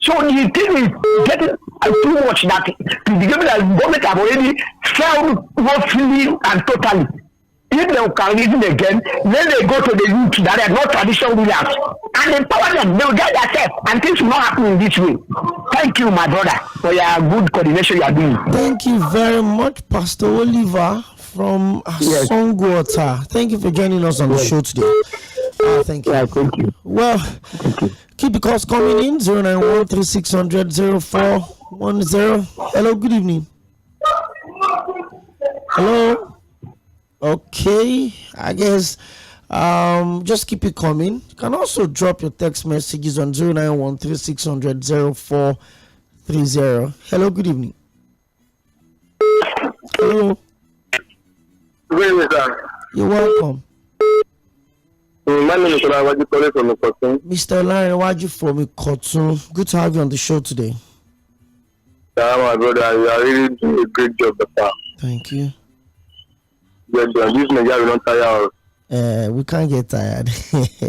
So the thing is getting too much that the government have already failed roughly and totally. If they can reason again, then they go to the youth that are not traditional rulers and empower them. They will get themselves, and things will not happen in this way. Thank you, my brother, for your good coordination you are doing. Thank you very much, Pastor Oliver from Songwater. Thank you for joining us on the show today. Thank you. Yeah, thank you. Well, keep the calls coming in 091-3600-0410. Hello, good evening. Hello. Okay, I guess just keep it coming. You can also drop your text messages on 091-3600-0430. Hello, good evening. Hello. Good evening, sir. You're welcome. My name is WH from Ikoton. Mr. Olaniwaju from Ikoton. Good to have you on the show today. Yeah, my brother, you are really doing a great job, sir. Thank you. Yes, sir. This Nigeria will not tire us. We can't get tired. Because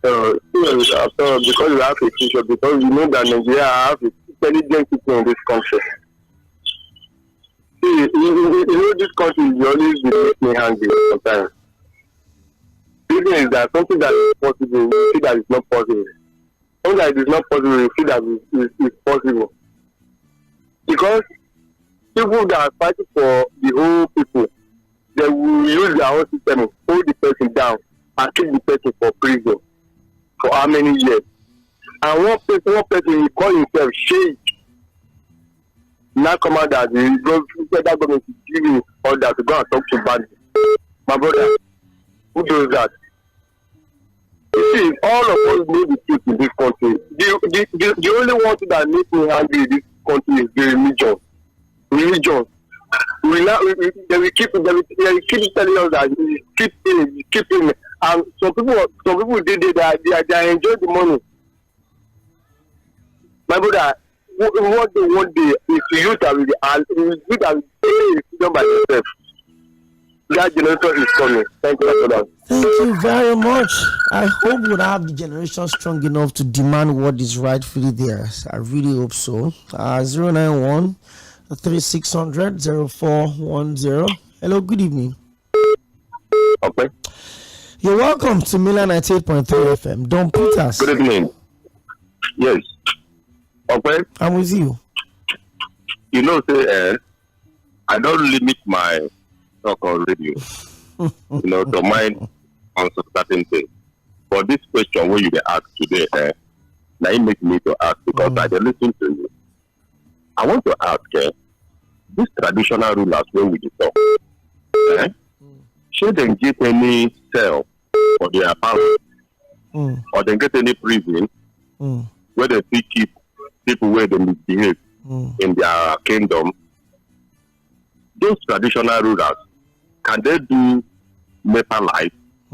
you have a future, because you know that Nigeria have intelligent people in this country. See, you know this country is always make me hungry sometimes. The thing is that something that is possible, we see that it's not possible. Something that is not possible, we see that it's possible. Because people that are fighting for the whole people, they will use their own system, hold the person down, and keep the person for prison for how many years. And one person will call himself Sheikh. Now come out that the federal government is giving order to go and talk to bandits. My brother, who does that? You see, all of us know the truth in this country. The only one thing that makes me angry in this country is the religion. They will keep telling us that keep in. And some people they enjoy the money. My brother, what they want is to use that with freedom by themselves. That generation is coming. Thank you, brother. Thank you very much. I hope we'll have the generation strong enough to demand what is rightfully theirs. I really hope so. 091-3600-0410. Hello, good evening. Okay. You're welcome to Milan 98.3 FM. Don Peters. Good evening. Yes. Okay. I'm with you. You know, say, I don't limit my talk on radio, to mind on certain things. But this question, when you ask today, now it makes me to ask because I didn't listen to you. I want to ask, these traditional rulers when we talk, should they get any cell for their family, or they get any prison where they keep people where they misbehave in their kingdom? Those traditional rulers, can they do NEPA life?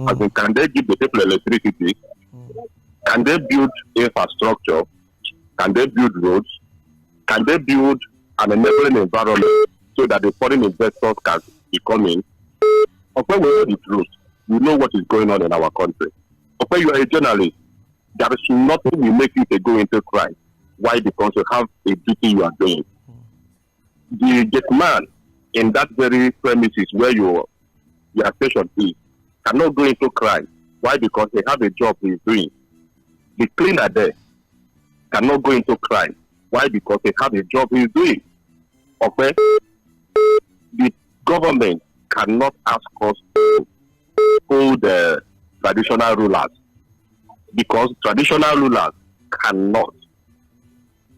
As in, can they give the people electricity? Can they build infrastructure? Can they build roads? Can they build an enabling environment so that the foreign investors can be coming? Okay, we know the truth. We know what is going on in our country. Okay, you are a journalist. There is nothing will make you to go into crime. Why? Because you have a duty you are doing. The get man in that very premises where your station is cannot go into crime. Why? Because they have a job he's doing. The cleaner there cannot go into crime. Why? Because they have a job he's doing. Okay? The government cannot ask us to hold the traditional rulers, because traditional rulers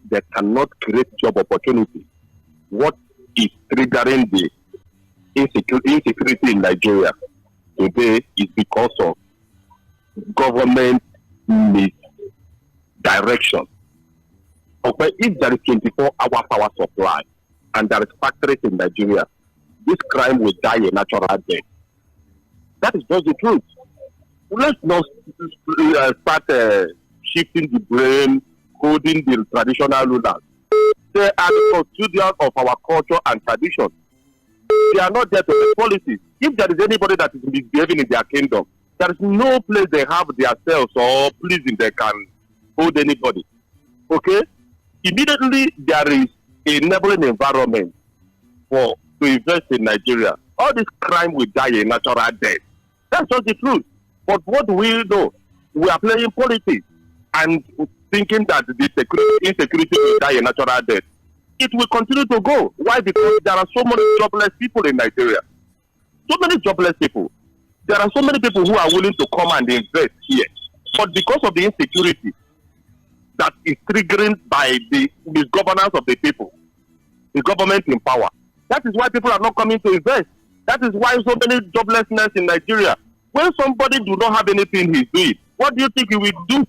they cannot create job opportunities. What is triggering the insecurity in Nigeria today is because of government misdirection. Okay, if there is 24-hour power supply and there is factories in Nigeria, this crime will die a natural death. That is just the truth. Let's not start shifting the brain, holding the traditional rulers. They are the custodians of our culture and tradition. They are not there to make policies. If there is anybody that is misbehaving in their kingdom, there is no place they have themselves or pleasing they can hold anybody. Okay? Immediately there is a enabling environment to invest in Nigeria. All this crime will die a natural death. That's just the truth. But what do we do? We are playing politics and thinking that the insecurity will die a natural death. It will continue to go. Why? Because there are so many jobless people in Nigeria. So many jobless people. There are so many people who are willing to come and invest here. But because of the insecurity that is triggering by the misgovernance of the people, the government in power, that is why people are not coming to invest. That is why so many joblessness in Nigeria. When somebody do not have anything he's doing, what do you think he will do?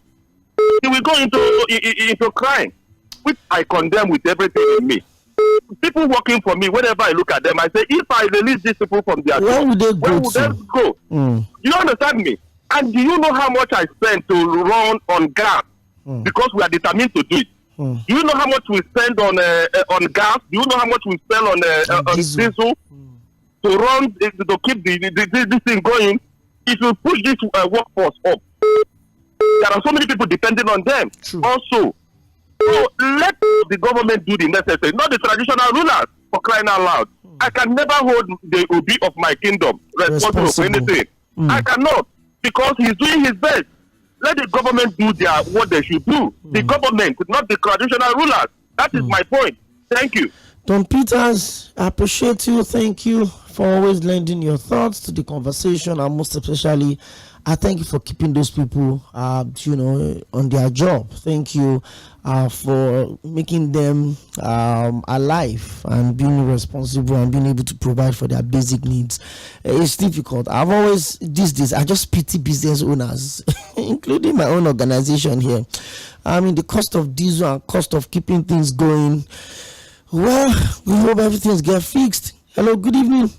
He will go into crime, which I condemn with everything in me. People working for me, whenever I look at them, I say, if I release these people from their where job, would they where would they go? You understand me? And do you know how much I spend to run on gas? Because we are determined to do it. Do you know how much we spend on gas? Do you know how much we spend on diesel to run to keep this thing going? If you push this workforce up, there are so many people depending on them. True. Also, so let the government do the necessary, not the traditional rulers, for crying out loud. I can never hold the Obi of my kingdom responsible for anything. I cannot, because he's doing his best. Let the government do what they should do. The government, not the traditional rulers. That is my point. Thank you. Don Peters, I appreciate you. Thank you for always lending your thoughts to the conversation, and most especially, I thank you for keeping those people, on their job. Thank you for making them alive and being responsible and being able to provide for their basic needs. It's difficult. I've always these days I just pity business owners, including my own organization here. I mean, the cost of diesel and cost of keeping things going. Well, we hope everything's get fixed. Hello, good evening.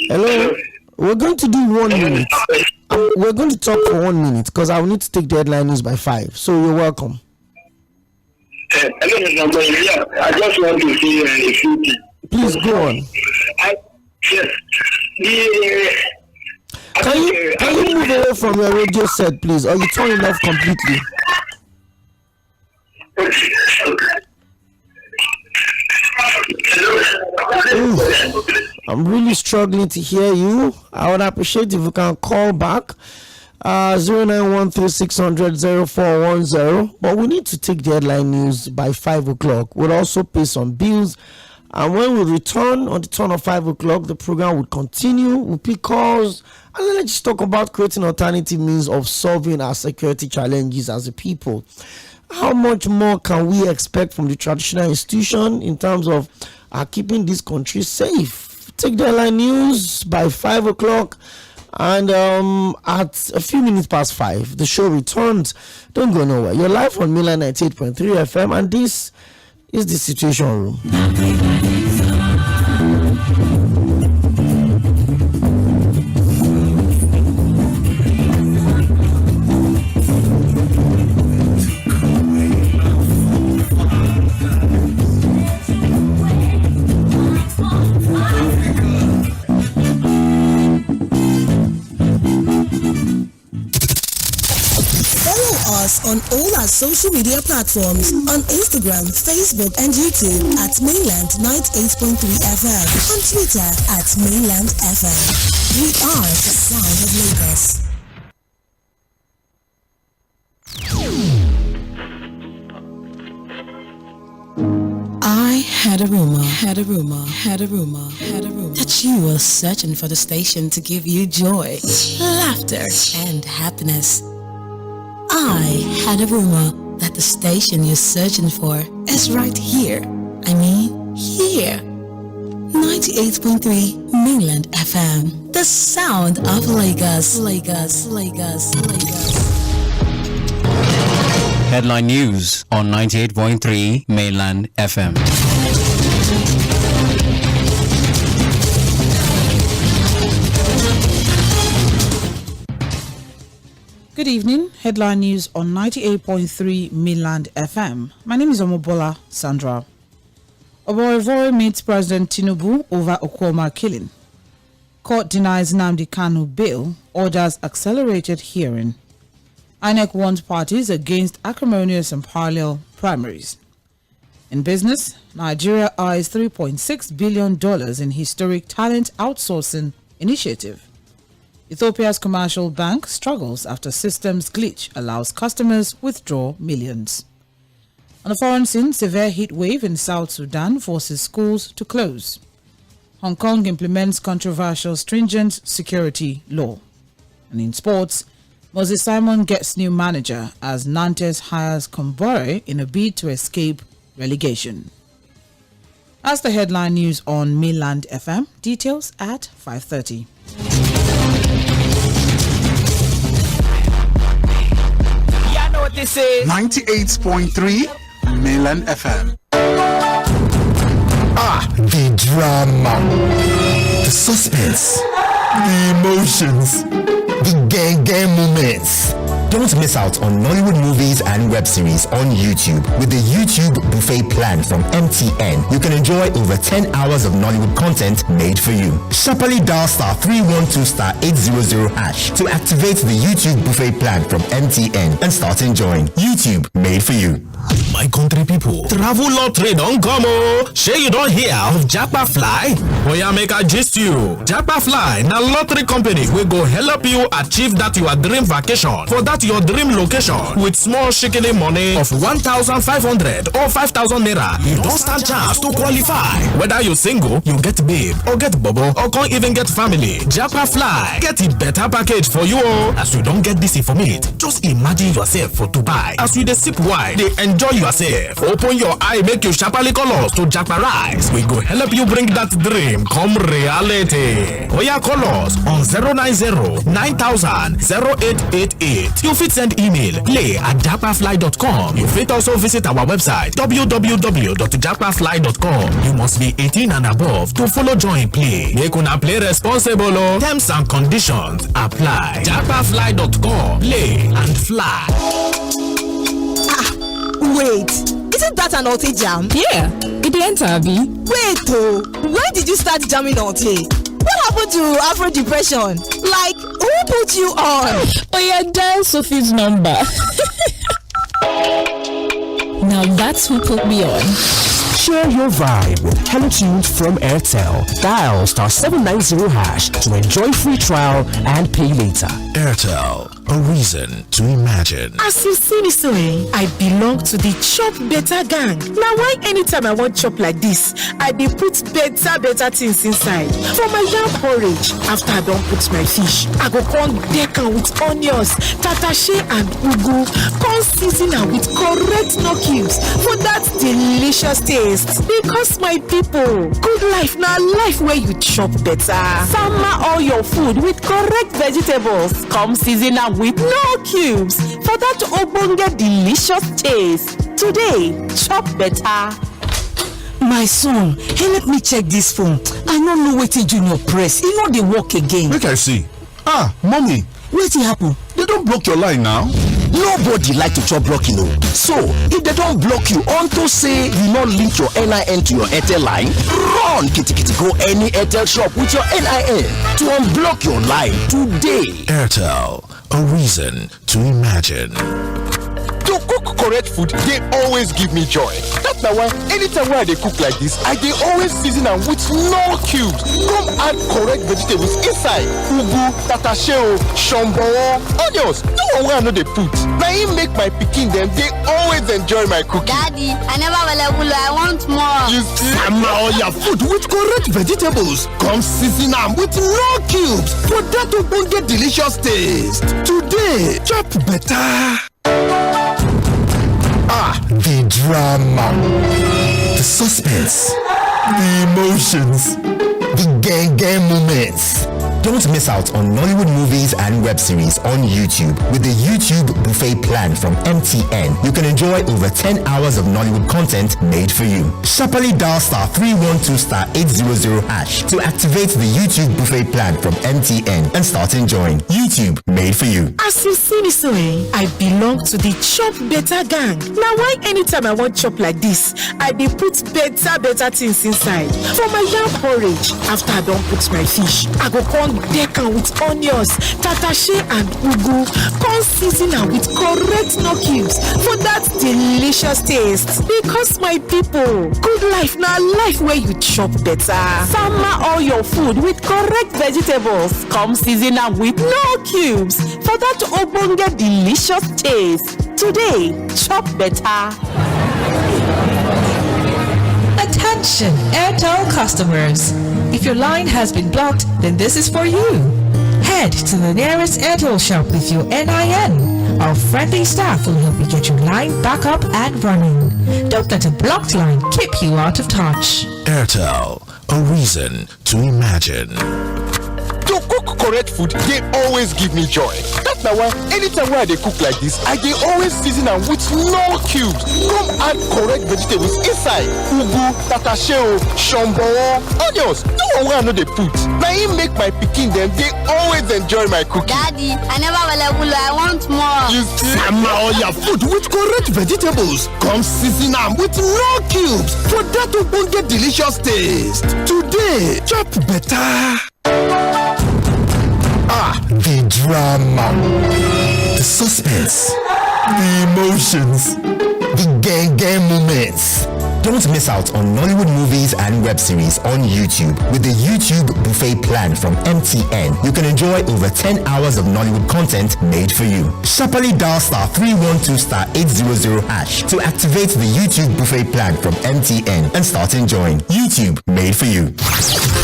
Hello. We're going to do 1 minute. We're going to talk for 1 minute because I will need to take the headline news by 5. So you're welcome. Hello, I just want to say a few things. Please go on. Can you move away from your radio set, please, or you turn it off completely? I'm really struggling to hear you. I would appreciate if you can call back 0913-600-0410. But we need to take the headline news by 5 o'clock. We'll also pay some bills. And when we return on the turn of 5 o'clock, the program will continue. We'll pick calls. And then let's just talk about creating alternative means of solving our security challenges as a people. How much more can we expect from the traditional institution in terms of keeping this country safe? Take the headline news by 5 o'clock, and at a few minutes past 5, the show returns. Don't go nowhere. You're live on Mainland 98.3 FM, and this is the Situation Room. On all our social media platforms, on Instagram, Facebook, and YouTube at Mainland 98.3 FM, on Twitter at Mainland FM. We are the sound of Lagos. had a rumor that you were searching for the station to give you joy, laughter, and happiness. I had a rumor that the station you're searching for is right here. I mean, here. 98.3 Mainland FM. The sound of Lagos. Headline News on 98.3 Mainland FM. Good evening. Headline News on 98.3 Mainland FM. My name is Omobola Sandra. 괏ᴜᴜᴡ meets President Tinubu over Okwoma killing. Court denies Nnamdi Kanu bail, orders accelerated hearing. INEC warns parties against acrimonious and parallel primaries. In business, Nigeria eyes $3.6 billion in historic talent outsourcing initiative. Ethiopia's commercial bank struggles after systems glitch allows customers withdraw millions. On the foreign scene, severe heat wave in South Sudan forces schools to close. Hong Kong implements controversial stringent security law. And in sports, Moses Simon gets new manager as Nantes hires Kombore in a bid to escape relegation. That's the headline news on Mainland FM. Details at 5:30. Yeah, I know what this is. 98.3 Mainland FM. The drama, the suspense, the emotions, the gang moments. Don't miss out on Nollywood movies and web series on YouTube with the YouTube buffet plan from MTN. You can enjoy over 10 hours of Nollywood content made for you. Sharply dial *312*800# to activate the YouTube buffet plan from MTN and start enjoying YouTube made for you. My country people, travel lottery don't come oh. Sure you don't hear of Japa Fly? Oh yeah, make a gist you. Japa Fly, na lottery company we go help you achieve that your dream vacation for that your dream location with small shikini money of 1,500 or 5,000 naira. You don't stand chance to qualify. Whether you single, you get babe or get bubble or can't even get family. Japa Fly get a better package for you all. As you don't get this information, just imagine yourself for Dubai. As you dey sip wine, they enjoy yourself. Open your eye, make you sharply colors to Japa Rice. We go help you bring that dream come reality. Oya colors on 090-9000-0888. You fit send email play@japafly.com. You fit also visit our website www.japafly.com. You must be 18 and above to follow join play. Make una play responsible. Terms and conditions apply. Japafly.com. Play and fly. Wait, isn't that an Alte jam? Yeah, it enter Abi. Wait oh, when did you start jamming Alte? What happened to Afro depression? Like, who put you on? Oh yeah, dial Sophie's number. Now that's who put me on. Share your vibe with Hello Tunes from Airtel. Dial *790# to enjoy free trial and pay later. Airtel, a reason to imagine. As you see me so, I belong to the Chop Better gang. Now why anytime I want chop like this, I dey put better things inside. For my yam porridge, after I don't put my fish, I go come deck am with onions, tatashe and ugu, come season am with correct no cubes for that delicious taste. Because my people, good life now life where you chop better. Summer all your food with correct vegetables. Come season am with no cubes for that ogbonge delicious taste. Today, chop better. My son, help me check this phone. I don't know wetin Junior press. E no dey work again. Make I see. Mommy. Wetin happen? They don't block your line now. Nobody like to chop blocking o. So if they don't block you unto say you not link your NIN to your Airtel line, run kitty go any Airtel shop with your NIN to unblock your line today. Airtel, a reason to imagine. correct food, they always give me joy. That's why anytime when they cook like this, I they always season them with no cubes. Come add correct vegetables inside. Ugu, tatasheo, shombo, onions. No one I know they put. Now he make my pikin them, they always enjoy my cooking. Daddy, I never will. I want more. You see, all your food with correct vegetables. Come season them with no cubes for that to get delicious taste. Today, chop better. The drama, the suspense, the emotions, the gang moments. Don't miss out on Nollywood movies and web series on YouTube with the YouTube buffet plan from MTN. You can enjoy over 10 hours of Nollywood content made for you. Sharply dial *312*800# to activate the YouTube buffet plan from MTN and start enjoying YouTube made for you. As you see me so, I belong to the Chop Better gang. Now why anytime I want chop like this, I dey put better things inside. For my yam porridge, after I don't put my fish, I go come deck am with onions, tatashe and ugu, come season am with correct no cubes for that delicious taste. Because my people, good life na life where you chop better. Sama all your food with correct vegetables. Come season am with no cubes for that ogbonge delicious taste. Today, chop better. Attention, Airtel customers. If your line has been blocked, then this is for you. Head to the nearest Airtel shop with your NIN. Our friendly staff will help you get your line back up and running. Don't let a blocked line keep you out of touch. Airtel, a reason to imagine. To cook correct food, they always give me joy. That's why anytime when they cook like this, I they always season them with no cubes. Come add correct vegetables inside. Ugu, tatasheo, shombo, onions. No one I know they put. Now he make my pikin them, they always enjoy my cooking. Daddy, I never will. I want more. You see, all your food with correct vegetables. Come season them with no cubes for that to get delicious taste. Today, chop better. The drama, the suspense, the emotions, the gang moments. Don't miss out on Nollywood movies and web series on YouTube with the YouTube buffet plan from MTN. You can enjoy over 10 hours of Nollywood content made for you. Sharply dial *312*800# to activate the YouTube buffet plan from MTN and start enjoying YouTube made for you.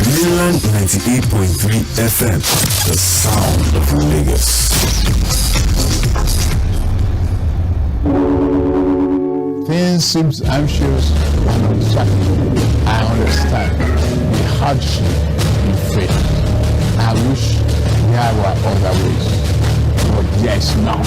Mainland 98.3 FM, the sound of Lagos. Things seems anxious and uncertain. I understand the hardship you face. I wish there were other ways, but there is not.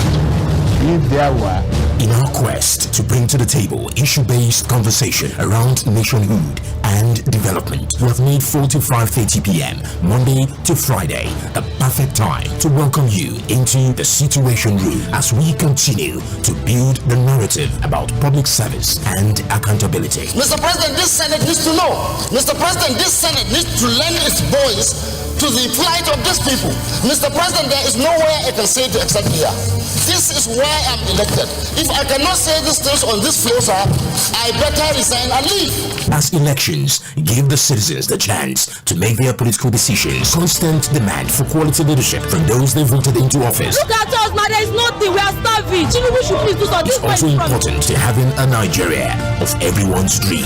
If there were, in our quest to bring to the table issue-based conversation around nationhood and development, we have made 4 to 5:30 p.m. Monday to Friday the perfect time to welcome you into the Situation Room as we continue to build the narrative about public service and accountability. Mr. President, this Senate needs to know. Mr. President, this Senate needs to lend its voice to the plight of these people. Mr. President, there is nowhere I can say it except here. This is why I'm elected. If I cannot say these things on this floor, sir, I better resign and leave. As elections give the citizens the chance to make their political decisions, constant demand for quality leadership from those they voted into office. Look at us, man, there is nothing. We are starving. We should please do something. It's also important to having a Nigeria of everyone's dream.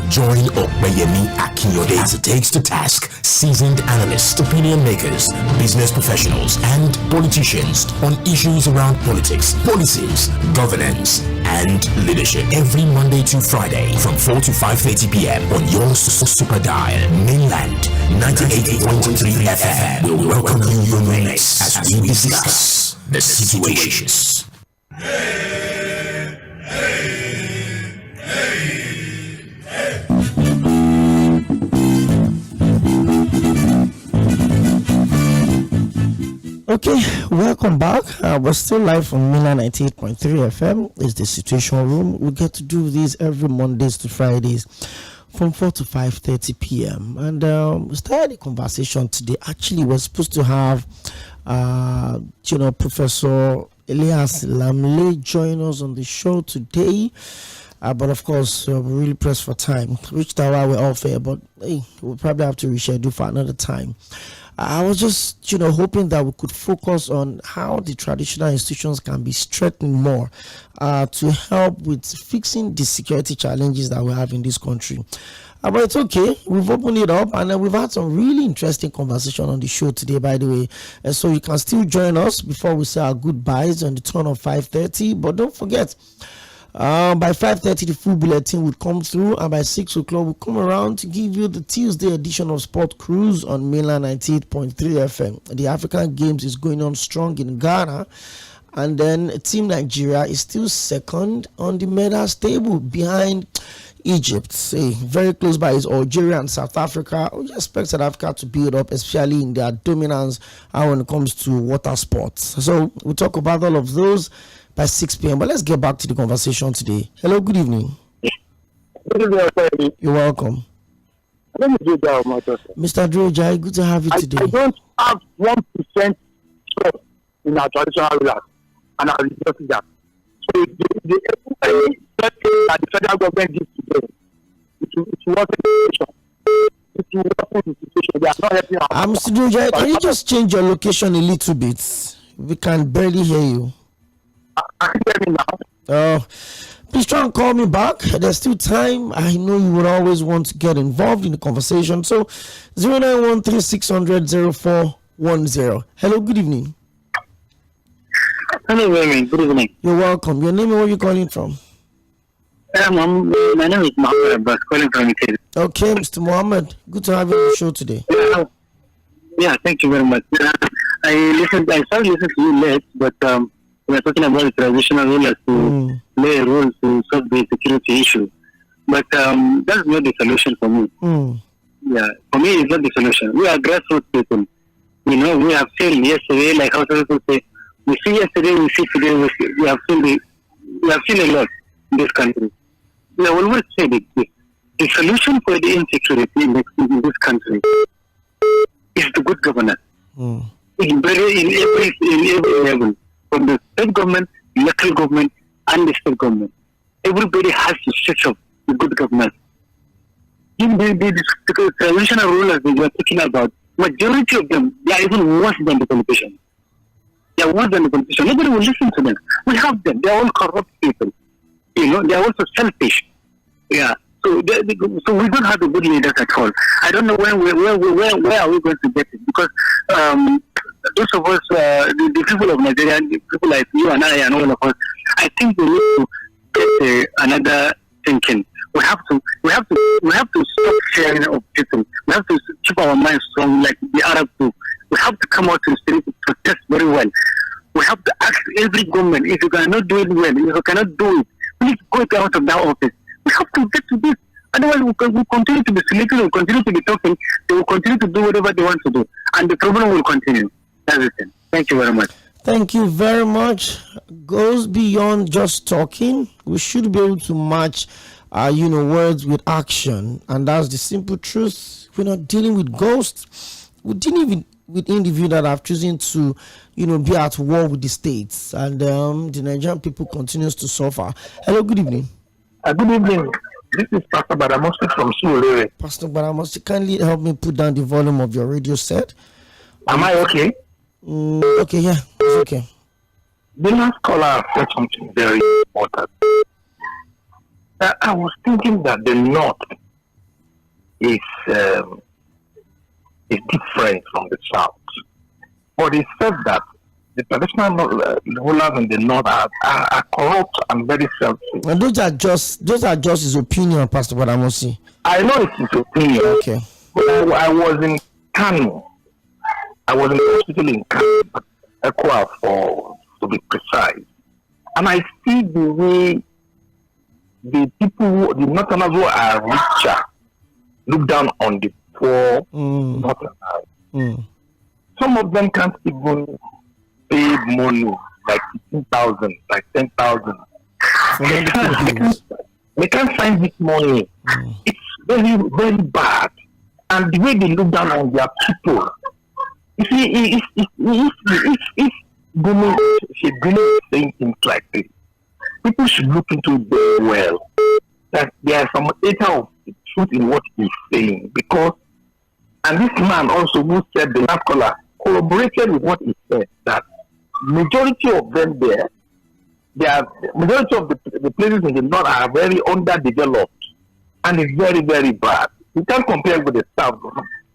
Join Opeyemi Akinyode as it takes to task seasoned analysts, opinion makers, business professionals, and politicians on issues around politics, policies, governance, and leadership. Every Monday to Friday from 4 to 5:30 p.m. on your super dial, Mainland 98.3 FM will welcome you next as we discuss the situations. Okay, welcome back. We're still live from Mainland 98.3 FM. It's the Situation Room. We get to do this every Mondays to Fridays from 4 to 5:30 p.m. And we started the conversation today. Actually, we're supposed to have, Professor Elias Lamle join us on the show today. But of course, we're really pressed for time. Reached our hour, we're all fair, but hey, we'll probably have to reschedule for another time. I was just, hoping that we could focus on how the traditional institutions can be strengthened more to help with fixing the security challenges that we have in this country. But it's okay. We've opened it up and we've had some really interesting conversation on the show today, by the way. And so you can still join us before we say our goodbyes on the turn of 5:30. But don't forget, by 5:30 the full bulletin will come through, and by 6 o'clock we'll come around to give you the Tuesday edition of Sport Cruise on mainland 98.3 FM. The African Games is going on strong in Ghana, and then Team Nigeria is still second on the medals table behind Egypt. Very close by is Algeria and South Africa. We expect South Africa to build up, especially in their dominance when it comes to water sports. So we'll talk about all of those by 6 p.m. But let's get back to the conversation today. Hello, good evening. Good evening. You're welcome. Mr. Droja, good to have you today. I don't have 1% trust in our traditional rulers and our religious leaders. So the that the federal government gives to them, it wasn't the situation. They are not helping our Mr. Droja, can you just change your location a little bit? We can barely hear you. I can hear me now. Please try and call me back. There's still time. I know you would always want to get involved in the conversation. So 0913-600-0410. Hello, good evening. Hello, good evening. You're welcome. Your name and where you're calling from? My name is Mohammed, but calling from Italy. Okay, Mr. Mohammed. Good to have you on the show today. Yeah, thank you very much. I started listening to you late, but we are talking about the traditional rulers to play a role to solve the security issue. But that's not the solution for me. Yeah, for me, it's not the solution. We are grassroots people. We have seen yesterday, like how some people say, we see yesterday, we see today, we have seen a lot in this country. We have always said it. The solution for the insecurity in this country is the good governance. In every level, from the state government, local government, and the state government. Everybody has to stretch up the good governance. In the traditional rulers that we are talking about, majority of them, they are even worse than the politicians. They are worse than the politicians. Nobody will listen to them. We have them. They are all corrupt people. They are also selfish. Yeah. So we don't have the good leaders at all. I don't know where are we going to get it, because those of us, the people of Nigeria, people like you and I and all of us, I think we need to get another thinking. We have to stop sharing of people. We have to keep our minds strong, like the Arab do. We have to come out to the street to protest very well. We have to ask every government, if you cannot do it well, if you cannot do it, please go out of that office. We have to get to this. Otherwise, we'll continue to be selective, we'll continue to be talking, they will continue to do whatever they want to do, and the problem will continue. That's it. Thank you very much. Thank you very much. Goes beyond just talking. We should be able to match, words with action, and that's the simple truth. We're not dealing with ghosts. We're dealing with individuals that have chosen to, be at war with the states, and the Nigerian people continues to suffer. Hello, good evening. Good evening. This is Pastor Badamosi from Surulere. Pastor Badamosi, kindly help me put down the volume of your radio set. Am I okay? Okay, yeah, it's okay. The last caller said something very important. I was thinking that the North is different from the South. But he said that the traditional rulers in the North are corrupt and very selfish. And those are just his opinion, Pastor Badamosi. I know it's his opinion. Okay. But I was in Kano. I was in the hospital in Kano, Ekwa to be precise. And I see the way the people, the Northerners who are richer, look down on the poor Northerners. Some of them can't even pay money, like 15,000, like 10,000. They can't find this money. It's very, very bad. And the way they look down on their people, you see, if Gumi, she really saying things like this. People should look into it very well. That there are some data of truth in what he's saying, because, and this man also who said the last caller corroborated with what he said, that majority of them majority of the places in the north are very underdeveloped, and it's very, very bad. You can't compare with the south,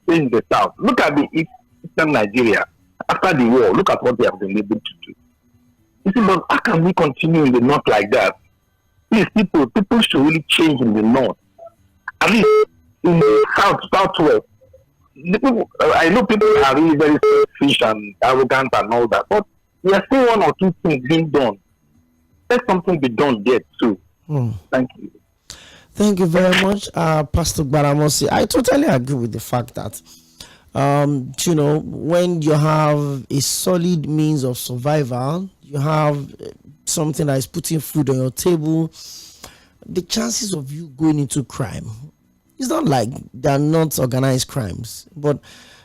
in the south. Look at the eastern Nigeria after the war. Look at what they have been able to do. You see, but how can we continue in the north like that? Please, people should really change in the north. At least in the southwest. I know people are really very selfish and arrogant and all that, but we are still one or two things being done. Let something be done there too. Thank you. Thank you very much, Pastor Gbaramosi. I totally agree with the fact that, when you have a solid means of survival, you have something that is putting food on your table, the chances of you going into crime, it's not like they're not organized crimes, but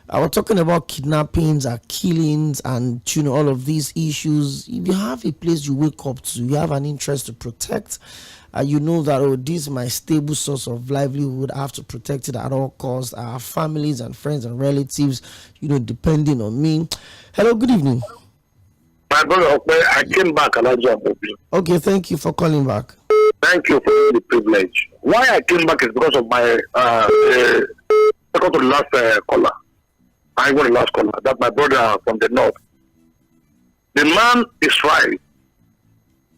I was talking about kidnappings and killings and all of these issues. If you have a place you wake up to, you have an interest to protect, you know that, this is my stable source of livelihood, I have to protect it at all costs. I have families and friends and relatives, depending on me. Hello, good evening. My brother, I came back and I joined you. Okay, thank you for calling back. Thank you for the privilege. Why I came back is because of my second to the last caller. I got the last caller. That's my brother from the north. The man is right.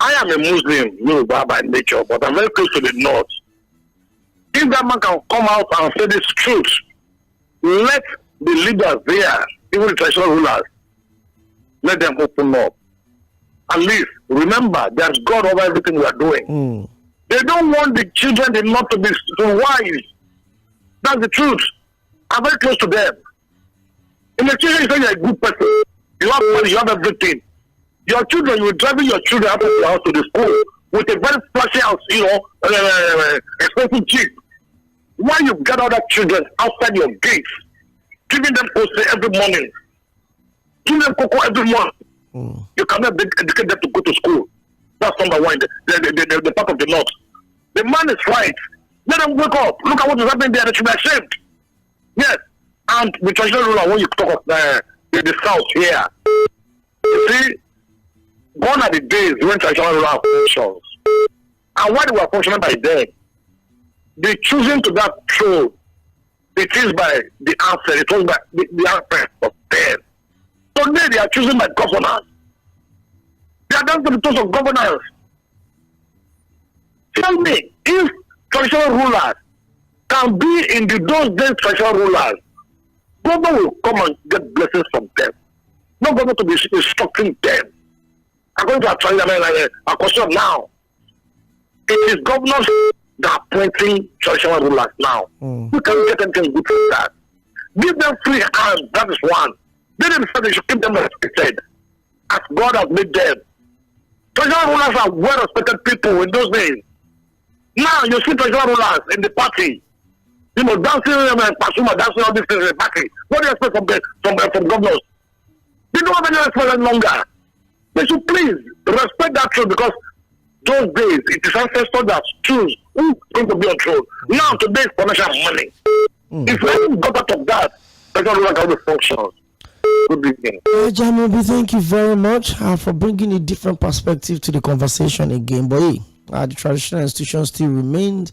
I am a Muslim, Yoruba by nature, but I'm very close to the north. If that man can come out and say this truth, let the leaders there, even the traditional rulers, let them open up. At least, remember, there's God over everything we are doing. They don't want the children not to be wise. That's the truth. I'm very close to them. In the children, you say you're a good person. You have money, you have everything. Your children, you're driving your children out of your house to the school with a very flashy house, expensive jeep. Why you gather other children outside your gates, giving them cocoa every morning, giving them cocoa every month? You cannot educate them to go to school. That's number one, the part of the north. The man is right. Let them wake up. Look at what is happening there. They should be ashamed. Yes. And the traditional ruler, when you talk of the south here, you see, gone are the days when traditional ruler functions. And why they were functioning by then, the choosing to that throne, it is by the answer. It was by the answer of them. Today they are choosing by governors. They are down to the toes of governors. Tell me, if traditional rulers can be in those days traditional rulers, government will come and get blessings from them. No government to be instructing them. According to our question now, it is governors that are appointing traditional rulers now. You can't get anything good from that. Give them free hands, that is one. They themselves, they should keep them respected as God has made them. Traditional rulers are well respected people in those days. Now you see traditional rulers in the party, dancing Pasuma, dancing all these things in the party. What do you expect from governors? They don't have any respect any longer. They should please respect that throne, because those days it is ancestors that choose who is going to be on throne. Now today is financial money. If we haven't got out of that, traditional rulers can only functions. Good evening. Jamobi, thank you very much for bringing a different perspective to the conversation again. But the traditional institution still remains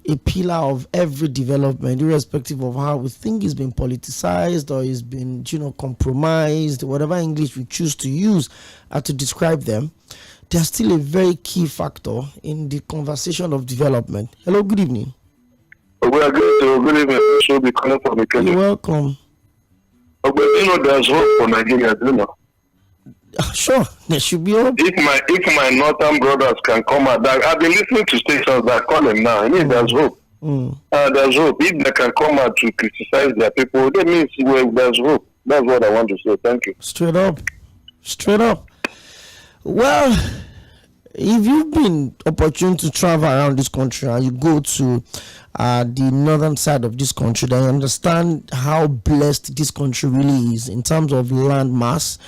a pillar of every development, irrespective of how we think it's been politicized or it's been, compromised, whatever English we choose to use to describe them. They're still a very key factor in the conversation of development. Hello, good evening. Good evening. She'll be calling from the You're welcome. But there's hope for Nigeria, Sure, there should be hope. If my northern brothers can come out, I've been listening to stations that call them now. I mean, there's hope. There's hope. If they can come out to criticize their people, that means there's hope. That's what I want to say. Thank you. Straight up. Well, if you've been opportune to travel around this country and you go to the northern side of this country, then you understand how blessed this country really is in terms of land mass.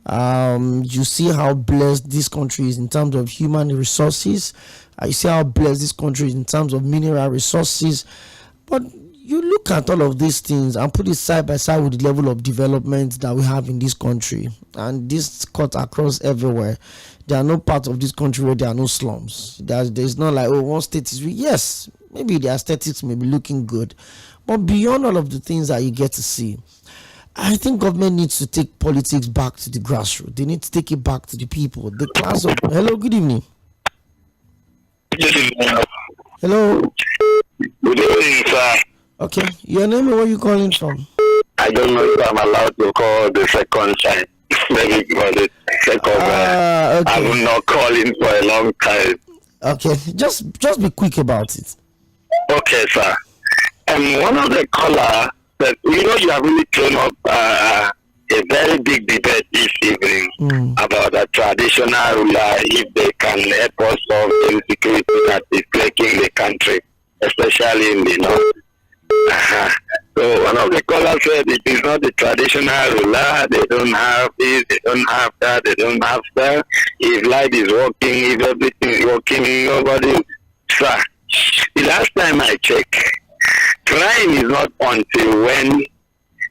You see how blessed this country is in terms of human resources. You see how blessed this country is in terms of mineral resources. But you look at all of these things and put it side by side with the level of development that we have in this country, and this cut across everywhere. There are no parts of this country where there are no slums. There's not like, oh, one state is yes, maybe the aesthetics may be looking good, but beyond all of the things that you get to see, I think government needs to take politics back to the grassroots. They need to take it back to the people. The class of hello, good evening. Hello. Good evening, sir. Okay, your name and where you calling from? I don't know if I'm allowed to call the second time. Maybe for the second time. Okay. I'm not calling for a long time. Okay, just be quick about it. Okay, sir. And one of the callers said, you have really thrown up a very big debate this evening about a traditional ruler, if they can help us solve the insecurity that is plaguing the country, especially in the north. So one of the callers said it is not the traditional ruler, they don't have this, they don't have that, they don't have that. If light is working, if everything is working, nobody. Sir, the last time I checked, crime is not until when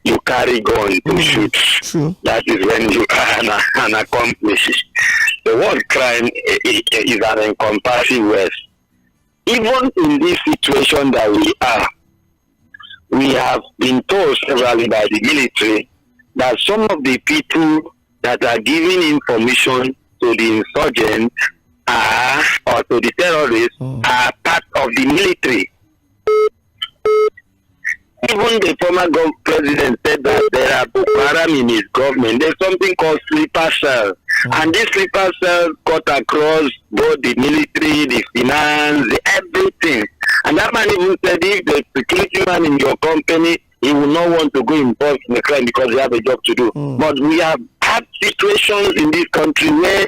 you carry gun to shoot. True. That is when you are an accomplice. The word crime is an encompassing word. Even in this situation that we are, we have been told severally by the military that some of the people that are giving information to the insurgents or to the terrorists are part of the military. Even the former president said that there are Boko Haram in his government. There's something called sleeper cell. And this sleeper cell cut across both the military, the finance, everything. And that man even said if the security man in your company, he will not want to go involved in the crime because he have a job to do. But we have had situations in this country where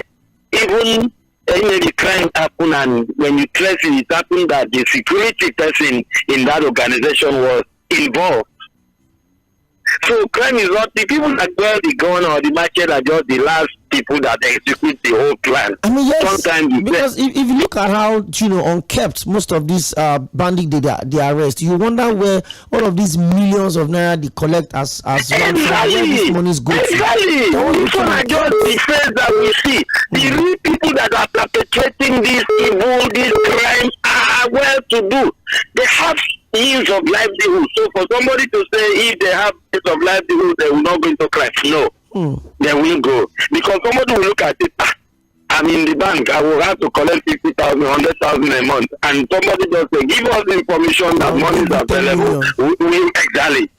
even the crime happen, and when you trace it, it happened that the security person in that organization was involved. So crime is not the people that wear the gun or the market are just the last people that execute the whole plan. I mean, yes, sometimes because if you look at how unkept most of these bandits they arrest, you wonder where all of these millions of naira they collect as exactly. Where these monies go exactly. to. This one are just the face that we see. The real people that are perpetrating this evil, this crime are well to do. They have means of livelihood. So for somebody to say if they have means of livelihood, they will not go into crime. No. They will go. Because somebody will look at it, I'm in the bank, I will have to collect 50,000, 100,000 a month. And somebody just say, give us the information that money is available. We exactly.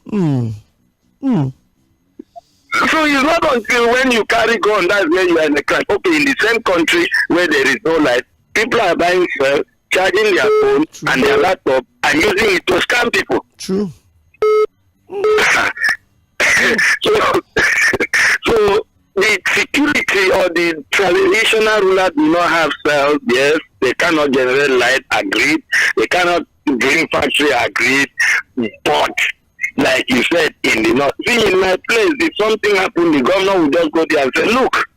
So it's not until when you carry gun, that's when you are in the crime. Okay, in the same country where there is no light, people are buying fuel, charging their phone and their laptop and using it to scam people. True. So the security or the traditional ruler do not have cells. Yes, they cannot generate light. Agreed. They cannot bring factory. Agreed. But like you said in the north, see in my place, if something happened, the governor will just go there and say, look,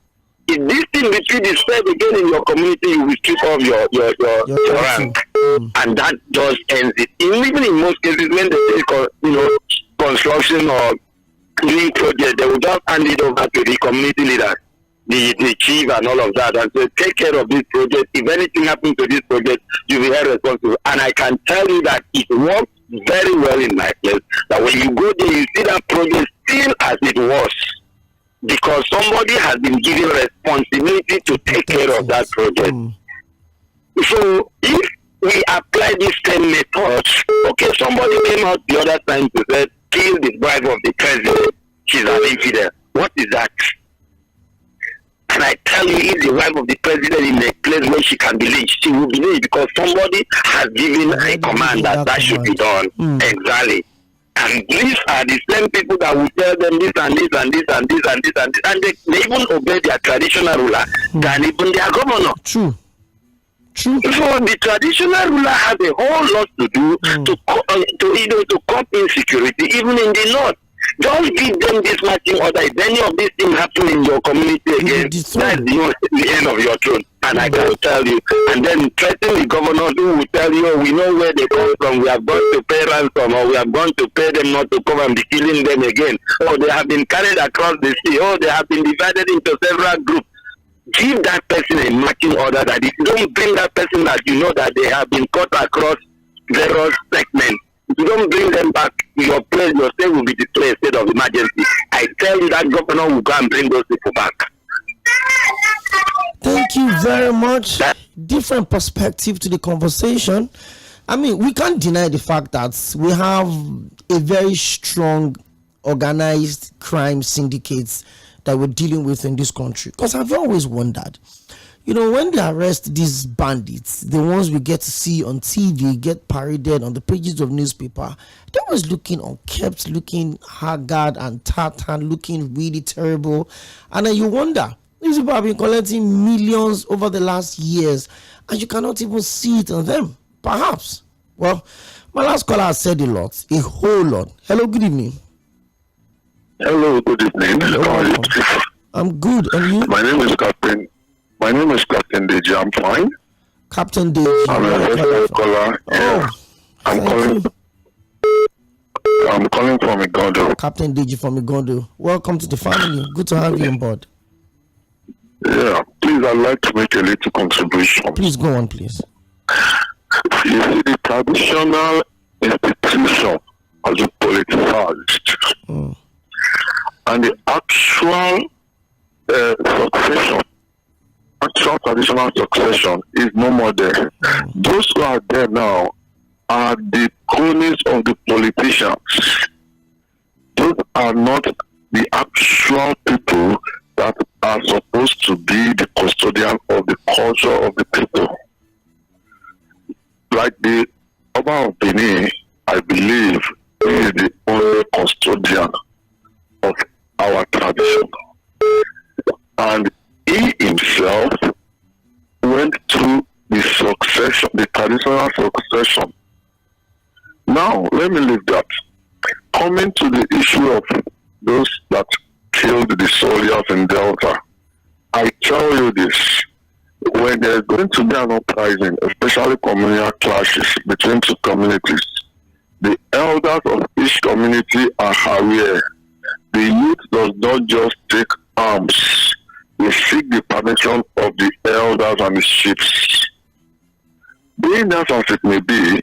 if this thing between is said again in your community, you will strip off your rank, and that just ends it. Even in most cases, when they take construction or doing project, they will just hand it over to the community leader, the chief, and all of that, and say, take care of this project. If anything happens to this project, you will be held responsible. And I can tell you that it works very well in my place. That when you go there, you see that project still as it was, because somebody has been given responsibility to take care of that project. So if we apply this same method, okay, somebody came out the other time to say, kill the wife of the president, she's an infidel. What is that? And I tell you, if the wife of the president in a place where she can be lynched, she will be lynched because somebody has given a command that should be done. Exactly. And these are the same people that will tell them this and this and this and this and this and this, and they even obey their traditional ruler than even their governor. True. So the traditional ruler has a whole lot to do to cope insecurity, even in the north. Just give them this marching order. If any of these things happen in your community again, that's the end of your throne. And I can tell you. And then threaten the governors who will tell you, we know where they come from. We have gone to pay ransom, or we have gone to pay them not to come and be killing them again. Or they have been carried across the sea. Or they have been divided into several groups. Give that person a marching order that if you don't bring that person that you know that they have been cut across various segments, if you don't bring them back, your state will be declared state of emergency. I tell you that governor will go and bring those people back. Thank you very much. Different perspective to the conversation. I mean, we can't deny the fact that we have a very strong organized crime syndicates that we're dealing with in this country. Because I've always wondered, you know, when they arrest these bandits, the ones we get to see on TV, get paraded on the pages of newspaper, they was looking unkempt, looking haggard and tattered, looking really terrible. And then you wonder, these people have been collecting millions over the last years, and you cannot even see it on them. Perhaps. Well, my last caller has said a whole lot. Hello, good evening. Hello, good evening. Hello. I'm good, and you? My name is Captain Deji. I'm fine. Captain Deji. I'm a first caller. Oh, I'm calling from Igondo. Captain Deji from Igondo. Welcome to the family. Good to have you on board. Yeah, please, I'd like to make a little contribution. Please go on, please. You see, the traditional institution of the politicized, and the actual traditional succession is no more there. Those who are there now are the cronies of the politicians. Those are not the actual people that are supposed to be the custodian of the culture of the people. Like the Oba of Benin, I believe, is the only custodian of our tradition. And he himself went through the succession, the traditional succession. Now, let me leave that. Coming to the issue of those that killed the soldiers in Delta, I tell you this, when there's going to be an uprising, especially communal clashes between two communities, the elders of each community are aware. The youth does not just take arms. They seek the permission of the elders and the chiefs. Being that as it may be,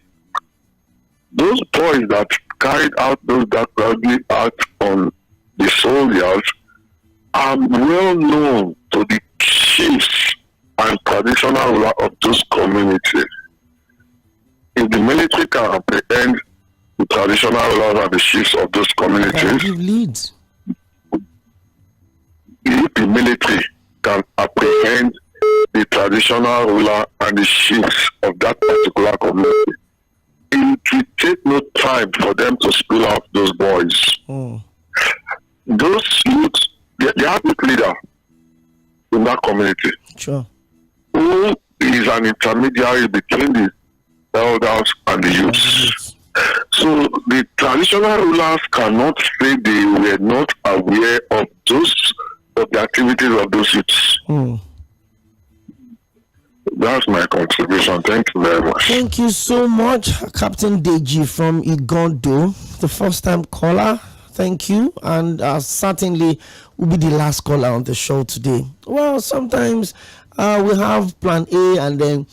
those boys that carried out those ugly acts on the soldiers are well known to the chiefs and traditional ruler of those communities. If the military can apprehend the traditional rulers and the chiefs of those communities, if the military can apprehend the traditional ruler and the chiefs of that particular community, it will take no time for them to spill out those boys. Those youths, they have a leader in that community. Sure. Who is an intermediary between the elders and the youths. So the traditional rulers cannot say they were not aware of the activities of those youths. That's my contribution. Thank you very much. Thank you so much, Captain Deji from Igondo, the first time caller. Thank you, and certainly will be the last caller on the show today. Well, sometimes we have plan A, and then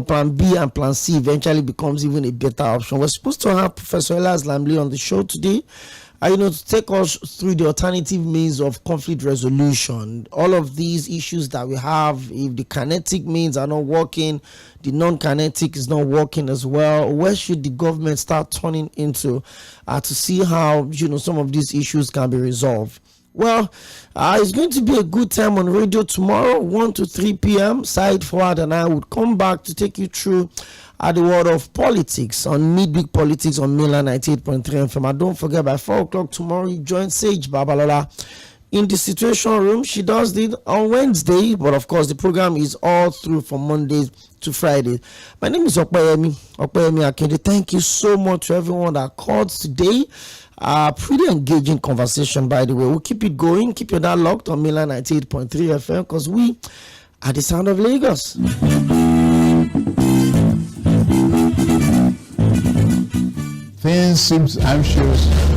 plan B and plan C eventually becomes even a better option. We're supposed to have Professor Iḽsᴜ on the show today, to take us through the alternative means of conflict resolution. All of these issues that we have, if the kinetic means are not working, the non-kinetic is not working as well, where should the government start turning into to see how some of these issues can be resolved? Well, it's going to be a good time on radio tomorrow, 1 to 3 p.m. Side Forward and I would come back to take you through the world of politics on Midweek Politics on Mainland 98.3 FM. And don't forget, by 4 o'clock tomorrow, you join Sage Babalola in the Situation Room. She does it on Wednesday, but of course the program is all through from Mondays to Fridays. My name is Opeyemi Akinyode. Thank you so much to everyone that called today. Pretty engaging conversation, by the way. We'll keep it going. Keep your dial locked on Milan 98.3 FM because we are the sound of Lagos. Things seem anxious.